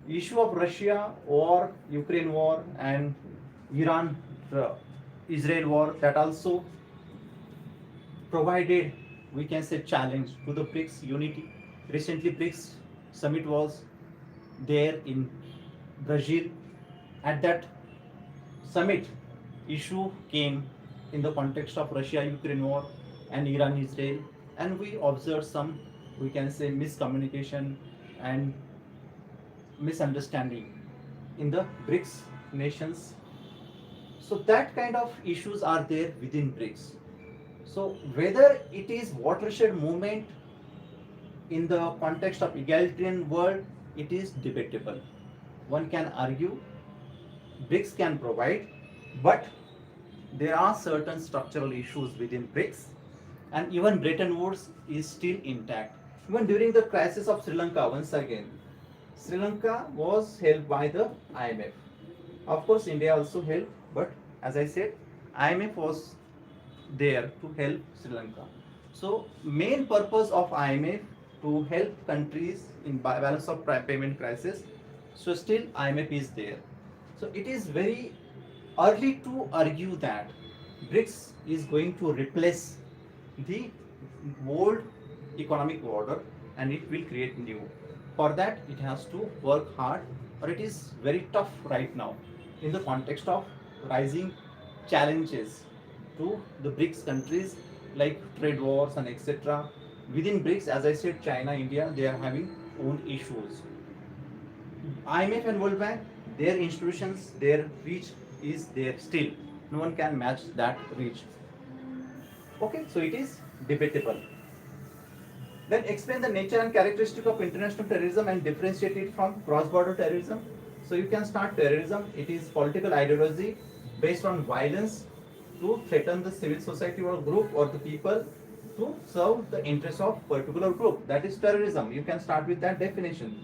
issue of Russia war, Ukraine war, and Iran, Israel war, that also provided, we can say, challenge to the BRICS unity. Recently, BRICS summit was there in Brazil. At that summit, issue came in the context of Russia-Ukraine war and Iran-Israel, and we observed some, we can say, miscommunication and misunderstanding in the BRICS nations. So that kind of issues are there within BRICS. So whether it is watershed movement in the context of egalitarian world, it is debatable. One can argue BRICS can provide, but there are certain structural issues within BRICS, and even Bretton Woods is still intact. Even during the crisis of Sri Lanka, once again, Sri Lanka was helped by the IMF. Of course, India also helped, but as I said, IMF was there to help Sri Lanka. So, main purpose of IMF to help countries in balance of payment crisis. So, still IMF is there. So, it is very early to argue that BRICS is going to replace the old economic order and it will create new. For that, it has to work hard, or it is very tough right now in the context of rising challenges to the BRICS countries like trade wars and etc. Within BRICS, as I said, China, India, they are having own issues. IMF and World Bank, their institutions, their reach is there still. No one can match that reach. Okay, so it is debatable. Then explain the nature and characteristic of international terrorism and differentiate it from cross-border terrorism. So you can start terrorism. It is political ideology based on violence to threaten the civil society or group or the people to serve the interests of particular group. That is terrorism. You can start with that definition.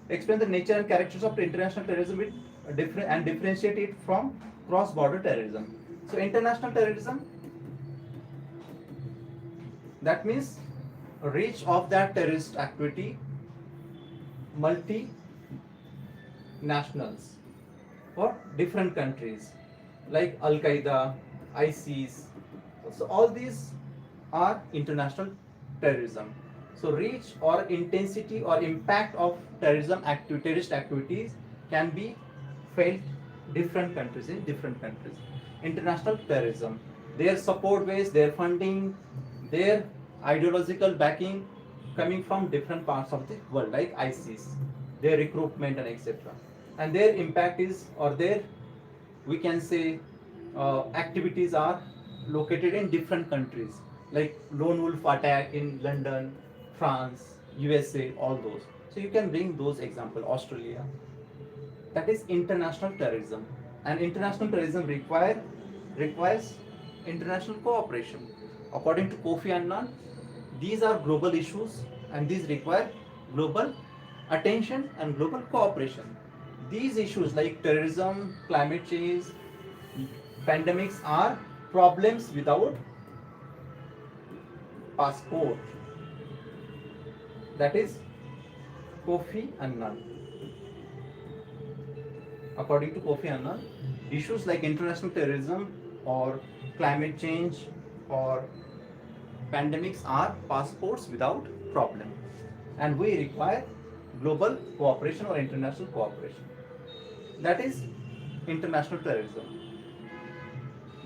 Explain the nature and characters of international terrorism and differentiate it from cross-border terrorism. So international terrorism, that means reach of that terrorist activity multinationals or different countries like Al Qaeda, ISIS. So all these are international terrorism. So reach or intensity or impact of terrorist activities can be felt different countries in different countries. International terrorism, their support base, their funding, their ideological backing coming from different parts of the world like ISIS, their recruitment and etc. And their impact is, or their, we can say, activities are located in different countries like lone wolf attack in London, France, USA, all those. So you can bring those examples, Australia. That is international terrorism, and international terrorism requires international cooperation. According to Kofi Annan, these are global issues and these require global attention and global cooperation. These issues like terrorism, climate change, pandemics are problems without passport. That is Kofi Annan. According to Kofi Annan, issues like international terrorism or climate change or pandemics are passports without problem, and we require global cooperation or international cooperation. That is international terrorism.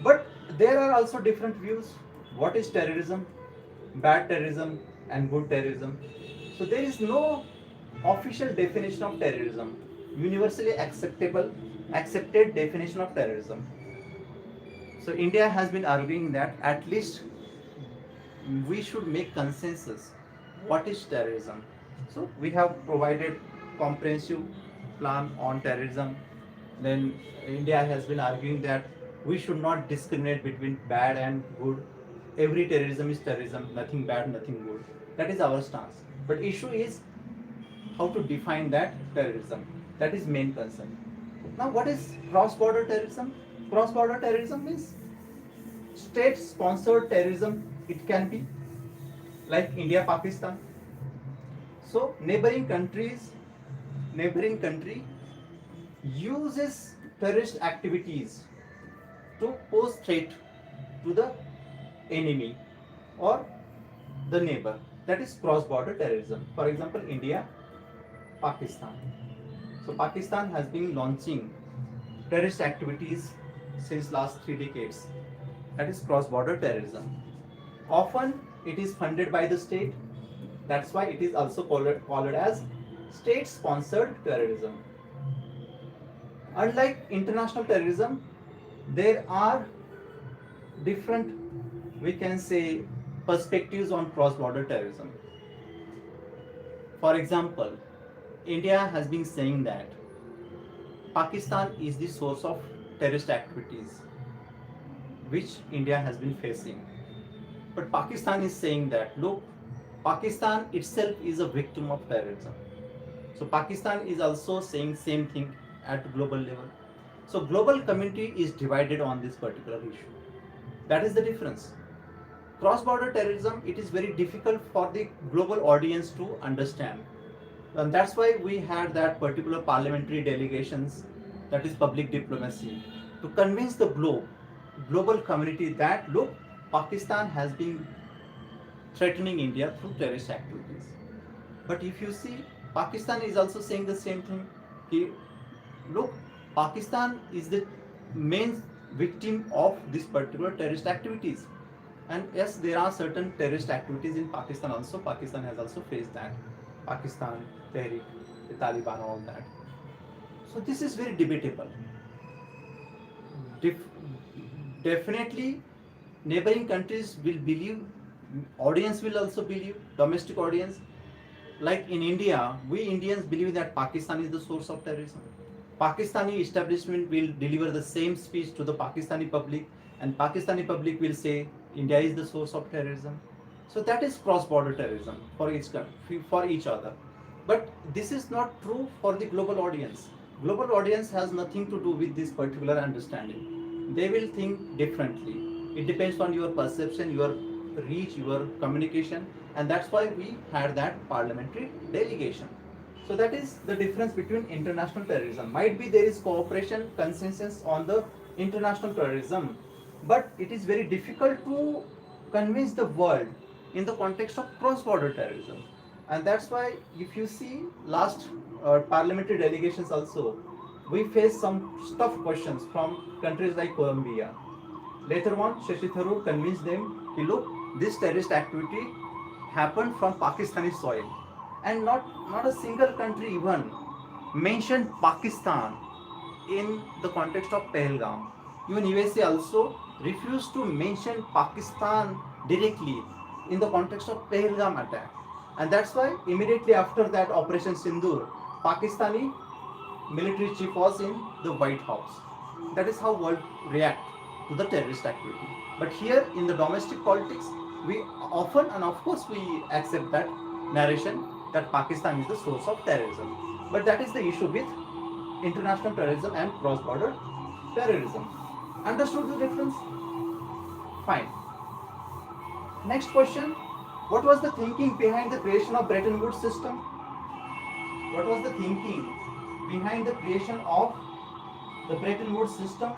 But there are also different views. What is terrorism? Bad terrorism and good terrorism. So there is no official definition of terrorism, universally accepted definition of terrorism. So India has been arguing that at least we should make consensus what is terrorism. So we have provided comprehensive plan on terrorism. Then India has been arguing that we should not discriminate between bad and good. Every terrorism is terrorism, nothing bad, nothing good. That is our stance. But issue is how to define that terrorism. That is main concern. Now what is cross-border terrorism? Cross-border terrorism is state-sponsored terrorism. It can be like India, Pakistan. So neighboring country uses terrorist activities to pose threat to the enemy or the neighbor. That is cross-border terrorism. For example, India, Pakistan. So Pakistan has been launching terrorist activities since last 3 decades. That is cross-border terrorism. Often it is funded by the state. That's why it is also called as state-sponsored terrorism. Unlike international terrorism, there are different, we can say, perspectives on cross-border terrorism. For example, India has been saying that Pakistan is the source of terrorist activities which India has been facing. But Pakistan is saying that, look, Pakistan itself is a victim of terrorism. So Pakistan is also saying same thing at global level. So global community is divided on this particular issue. That is the difference. Cross-border terrorism, it is very difficult for the global audience to understand. And that's why we had that particular parliamentary delegations, that is public diplomacy, to convince the global community that, look, Pakistan has been threatening India through terrorist activities. But if you see, Pakistan is also saying the same thing. Look, Pakistan is the main victim of this particular terrorist activities. And yes, there are certain terrorist activities in Pakistan also. Pakistan has also faced that. Pakistan, Tehreek, the Taliban, all that. So this is very debatable. Definitely, neighboring countries will believe, audience will also believe, domestic audience. Like in India, we Indians believe that Pakistan is the source of terrorism. Pakistani establishment will deliver the same speech to the Pakistani public, and Pakistani public will say India is the source of terrorism. So that is cross-border terrorism for each other. But this is not true for the global audience. Global audience has nothing to do with this particular understanding. They will think differently. It depends on your perception, your reach, your communication, and that's why we had that parliamentary delegation. So that is the difference between international terrorism. Might be there is cooperation, consensus on the international terrorism, but it is very difficult to convince the world in the context of cross-border terrorism. And that's why if you see last parliamentary delegations also, we faced some tough questions from countries like Colombia. Later on, Shashi Tharoor convinced them, look, this terrorist activity happened from Pakistani soil. And not a single country even mentioned Pakistan in the context of Pahalgam. Even USA also refused to mention Pakistan directly in the context of Pahalgam attack. And that's why immediately after that Operation Sindoor, Pakistani military chief was in the White House. That is how world react to the terrorist activity. But here in the domestic politics, we often, and of course we accept that narration that Pakistan is the source of terrorism. But that is the issue with international terrorism and cross-border terrorism. Understood the difference? Fine. Next question. What was the thinking behind the creation of Bretton Woods system? What was the thinking behind the creation of the Bretton Woods systems?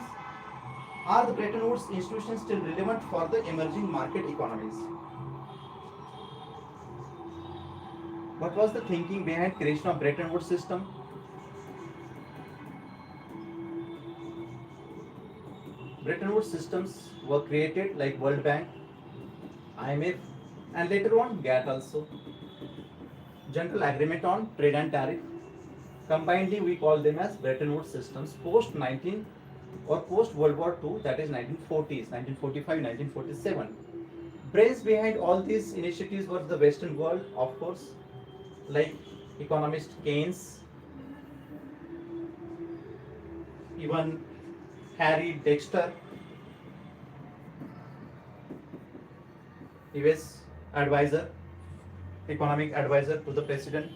Are the Bretton Woods institutions still relevant for the emerging market economies? What was the thinking behind creation of Bretton Woods system? Bretton Woods systems were created like World Bank, IMF, and later on GATT also. General Agreement on Trade and Tariff. Combinedly, we call them as Bretton Woods systems post 19 or post World War II, that is 1940s, 1945, 1947. Brains behind all these initiatives were the Western world, of course, like economist Keynes, even Harry Dexter, US advisor, economic advisor to the president,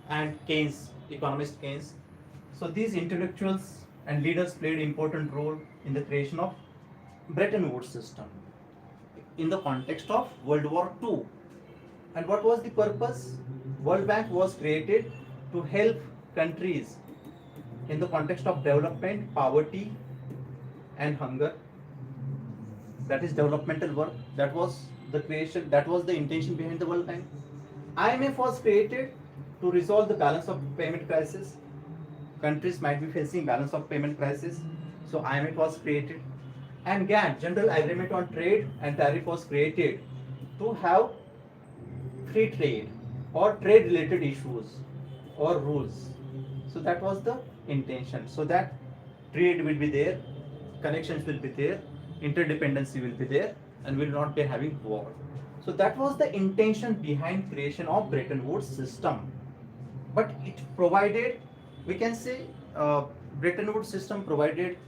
and Keynes, economist Keynes. So these intellectuals and leaders played important role in the creation of Bretton Woods system in the context of World War II. And what was the purpose? World Bank was created to help countries in the context of development, poverty, and hunger. That is developmental work. That was the creation, that was the intention behind the World Bank. IMF was created to resolve the balance of payment crisis. Countries might be facing balance of payment crisis, so IMF was created. And GATT, General Agreement on Trade and Tariff, was created to have free trade or trade related issues or rules. So that was the intention, so that trade will be there, connections will be there, interdependency will be there, and we will not be having war. So that was the intention behind creation of Bretton Woods system. But it provided, we can say, Bretton Woods system provided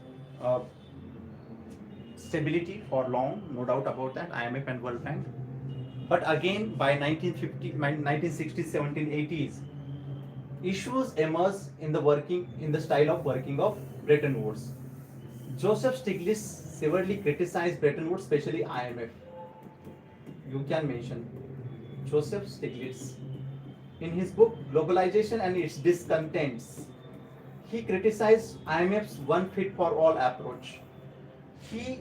stability for long, no doubt about that, IMF and World Bank. But again, by 1950, 1960s, 1780s, issues emerged in the style of working of Bretton Woods. Joseph Stiglitz severely criticized Bretton Woods, especially IMF. You can mention Joseph Stiglitz. In his book Globalization and Its Discontents, he criticized IMF's one fit for all approach. He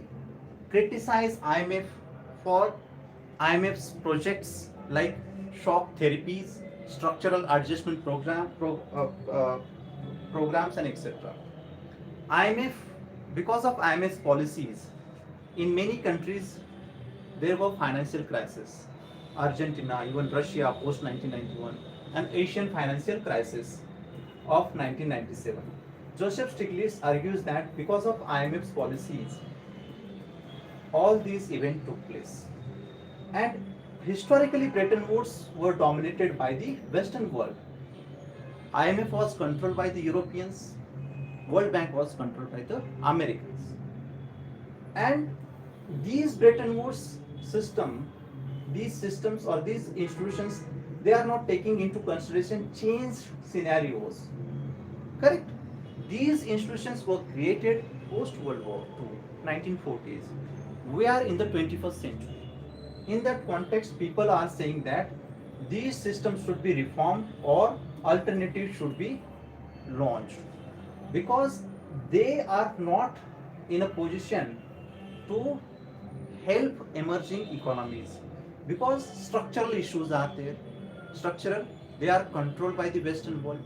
criticized IMF for IMF's projects like shock therapies, structural adjustment programs, and etc. IMF, because of IMF's policies, in many countries there were financial crises. Argentina, even Russia post 1991, and Asian financial crisis of 1997. Joseph Stiglitz argues that because of IMF's policies, all these events took place. And historically, Bretton Woods were dominated by the Western world. IMF was controlled by the Europeans, World Bank was controlled by the Americans. And these Bretton Woods these systems or these institutions, they are not taking into consideration changed scenarios. Correct? These institutions were created post World War II, 1940s. We are in the 21st century. In that context, people are saying that these systems should be reformed or alternatives should be launched, because they are not in a position to help emerging economies, because structural issues are there. They are controlled by the Western world,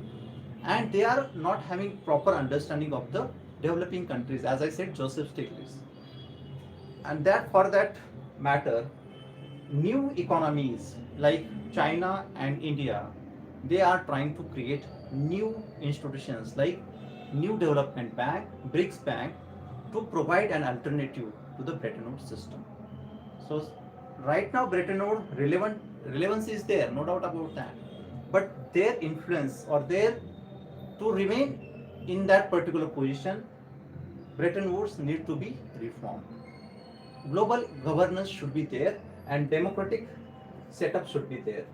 and they are not having proper understanding of the developing countries, as I said, Joseph Stiglitz. And that, for that matter, new economies like China and India, they are trying to create new institutions like New Development Bank, BRICS Bank, to provide an alternative to the Bretton Woods system. So right now Bretton Woods relevance is there, no doubt about that. But their influence or their to remain in that particular position, Bretton Woods need to be reformed. Global governance should be there and democratic setup should be there,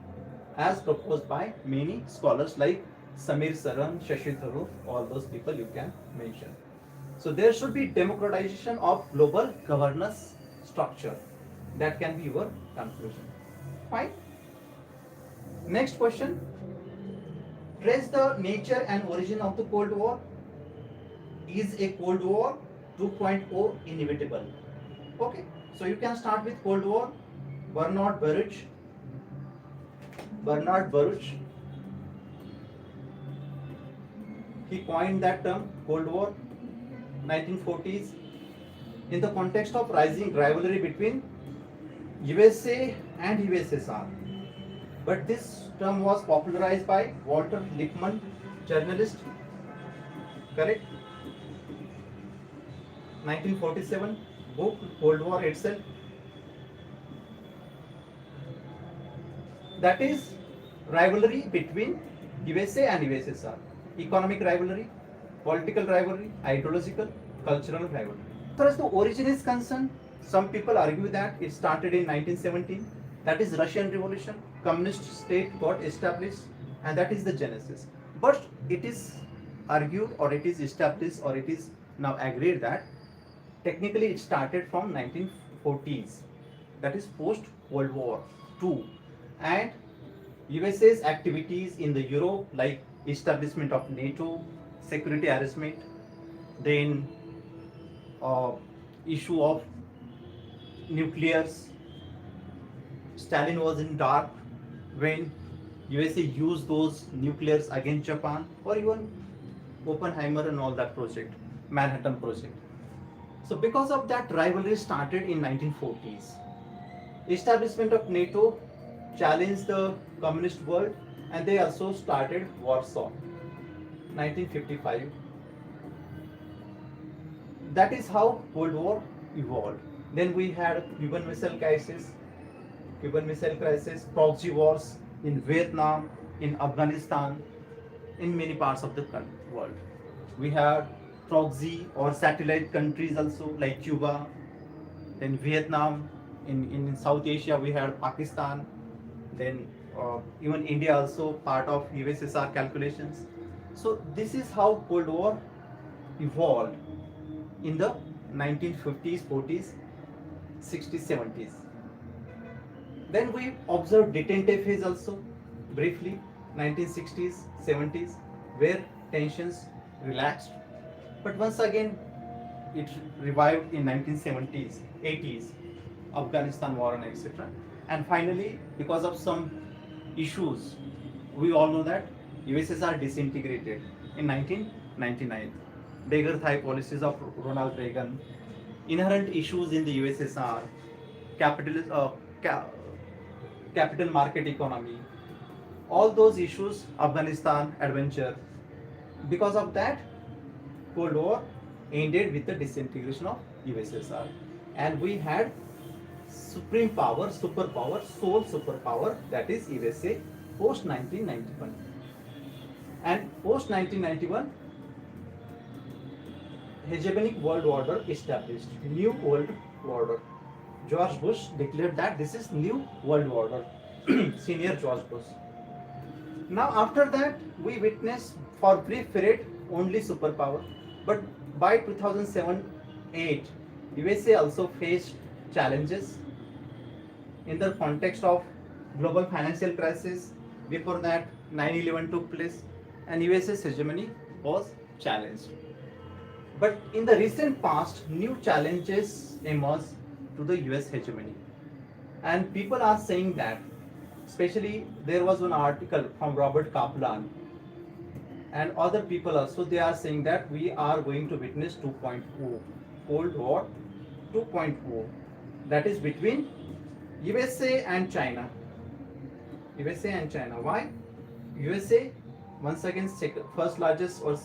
as proposed by many scholars like Samir Saran, Shashi Tharoor, all those people you can mention. So there should be democratization of global governance structure. That can be your conclusion. Fine. Next question. Trace the nature and origin of the Cold War. Is a Cold War 2.0 inevitable? Okay. So you can start with Cold War. Bernard Baruch He coined that term Cold War 1940s in the context of rising rivalry between USA and USSR. But this term was popularized by Walter Lippmann, journalist, correct? 1947, book Cold War itself. That is rivalry between USA and USSR. Economic rivalry, political rivalry, ideological, cultural rivalry. As far as the origin is concerned, some people argue that it started in 1917. That is Russian Revolution. Communist state got established, and that is the genesis. But it is argued, or it is established, or it is now agreed that technically it started from 1940s. That is post World War II, and USA's activities in the Europe, like establishment of NATO, security arrangement, then issue of nuclears. Stalin was in dark when USA used those nuclears against Japan, or even Oppenheimer and all that project, Manhattan Project. So because of that, rivalry started in 1940s. Establishment of NATO challenged the communist world, and they also started Warsaw 1955. That is how Cold War evolved. Then we had Cuban Missile Crisis, proxy wars in Vietnam, in Afghanistan, in many parts of the world. We had proxy or satellite countries also, like Cuba, then Vietnam. In South Asia we had Pakistan, then even India also part of USSR calculations. So this is how Cold War evolved in the 1950s, 40s, 60s, 70s. Then we observed detente phase also briefly, 1960s, 70s, where tensions relaxed. But once again, it revived in 1970s, 80s, Afghanistan war and etc. And finally, because of some issues, we all know that USSR disintegrated in 1999. Beggar thigh policies of Ronald Reagan, inherent issues in the USSR, capital market economy, all those issues, Afghanistan adventure. Because of that, Cold War ended with the disintegration of USSR, and we had supreme power, superpower, sole superpower, that is USA post 1991. And post 1991, hegemonic world order established, new world order. George Bush declared that this is new world order. Senior George Bush. Now after that, we witnessed for brief period only superpower, but by 2007-8, USA also faced challenges in the context of global financial crisis. Before that, 9/11 took place, and USA's hegemony was challenged. But in the recent past, new challenges emerged to the US hegemony, and people are saying that, especially there was one article from Robert Kaplan and other people also, they are saying that we are going to witness 2.0, Cold War 2.0, that is between USA and China. USA and China. Why? USA once again first largest or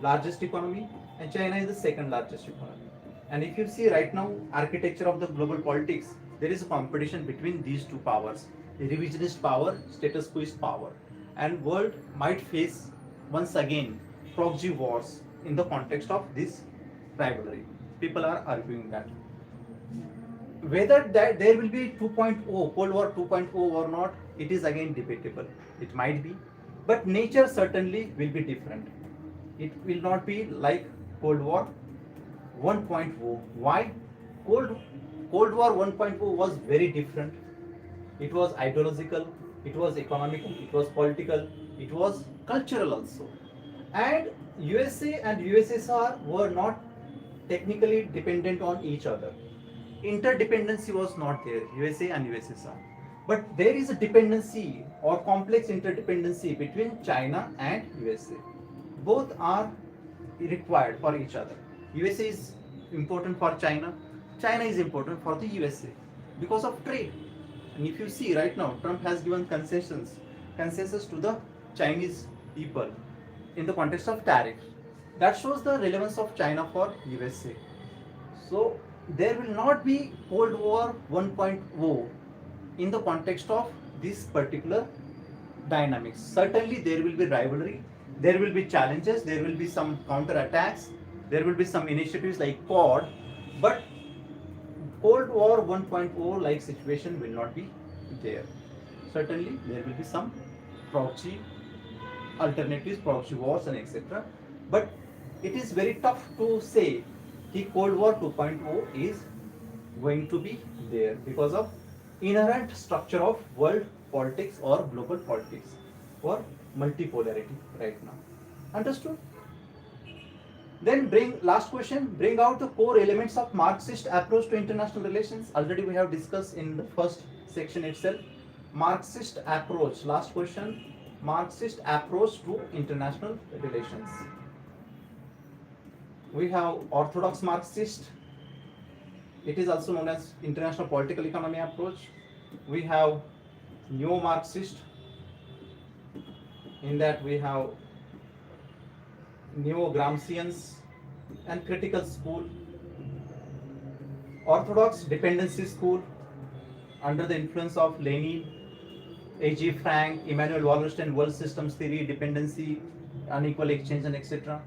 largest economy, and China is the second largest economy. And if you see right now architecture of the global politics, there is a competition between these two powers. The revisionist power, status quoist power, and world might face once again proxy wars in the context of this rivalry. People are arguing that whether that there will be 2.0, Cold War 2.0 or not, it is again debatable. It might be, but nature certainly will be different. It will not be like Cold War 1.0. Why? Cold War 1.0 was very different. It was ideological, it was economical, it was political, it was cultural also. And USA and USSR were not technically dependent on each other. Interdependency was not there, USA and USSR. But there is a dependency or complex interdependency between China and USA. both are required for each other. USA is important for China. China is important for the USA because of trade. And if you see right now, Trump has given consensus to the Chinese people in the context of tariff. That shows the relevance of China for USA. So there will not be Cold War 1.0 in the context of this particular dynamics. Certainly there will be rivalry, there will be challenges, there will be some counter attacks, there will be some initiatives like Quad, but Cold War 1.0 like situation will not be there. Certainly there will be some proxy alternatives, proxy wars and etc. But it is very tough to say the Cold War 2.0 is going to be there because of inherent structure of world politics or global politics or multipolarity right now. Understood? Then last question, bring out the core elements of Marxist approach to international relations. Already we have discussed in the first section itself. Marxist approach, last question, Marxist approach to international relations. We have orthodox Marxist, it is also known as international political economy approach. We have neo-Marxist, in that we have neo-Gramscians and critical school. Orthodox dependency school under the influence of Lenin, A.G. Frank, Immanuel Wallerstein, world systems theory, dependency, unequal exchange and etc.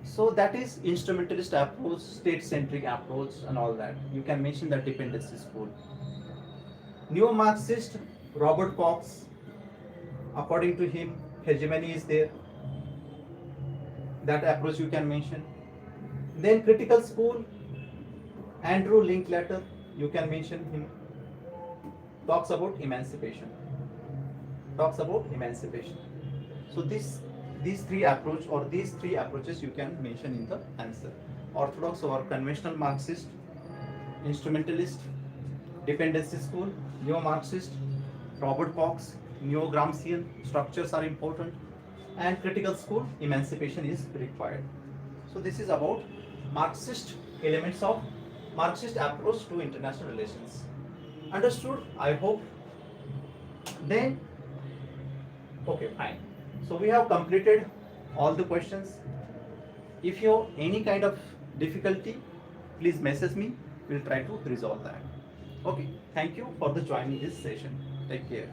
So that is instrumentalist approach, state-centric approach and all that. You can mention that dependency school. Neo-Marxist, Robert Cox, according to him, hegemony is there. That approach you can mention. Then critical school, Andrew Linklater, you can mention him. Talks about emancipation. So these three approaches you can mention in the answer. Orthodox or conventional Marxist, instrumentalist, dependency school, neo-Marxist, Robert Cox, neo-Gramscian, structures are important, and critical school, emancipation is required. So this is about Marxist elements of Marxist approach to international relations. Understood? I hope. Then, okay, fine. So we have completed all the questions. If you have any kind of difficulty, please message me. We'll try to resolve that. Okay, thank you for the joining this session. Take care.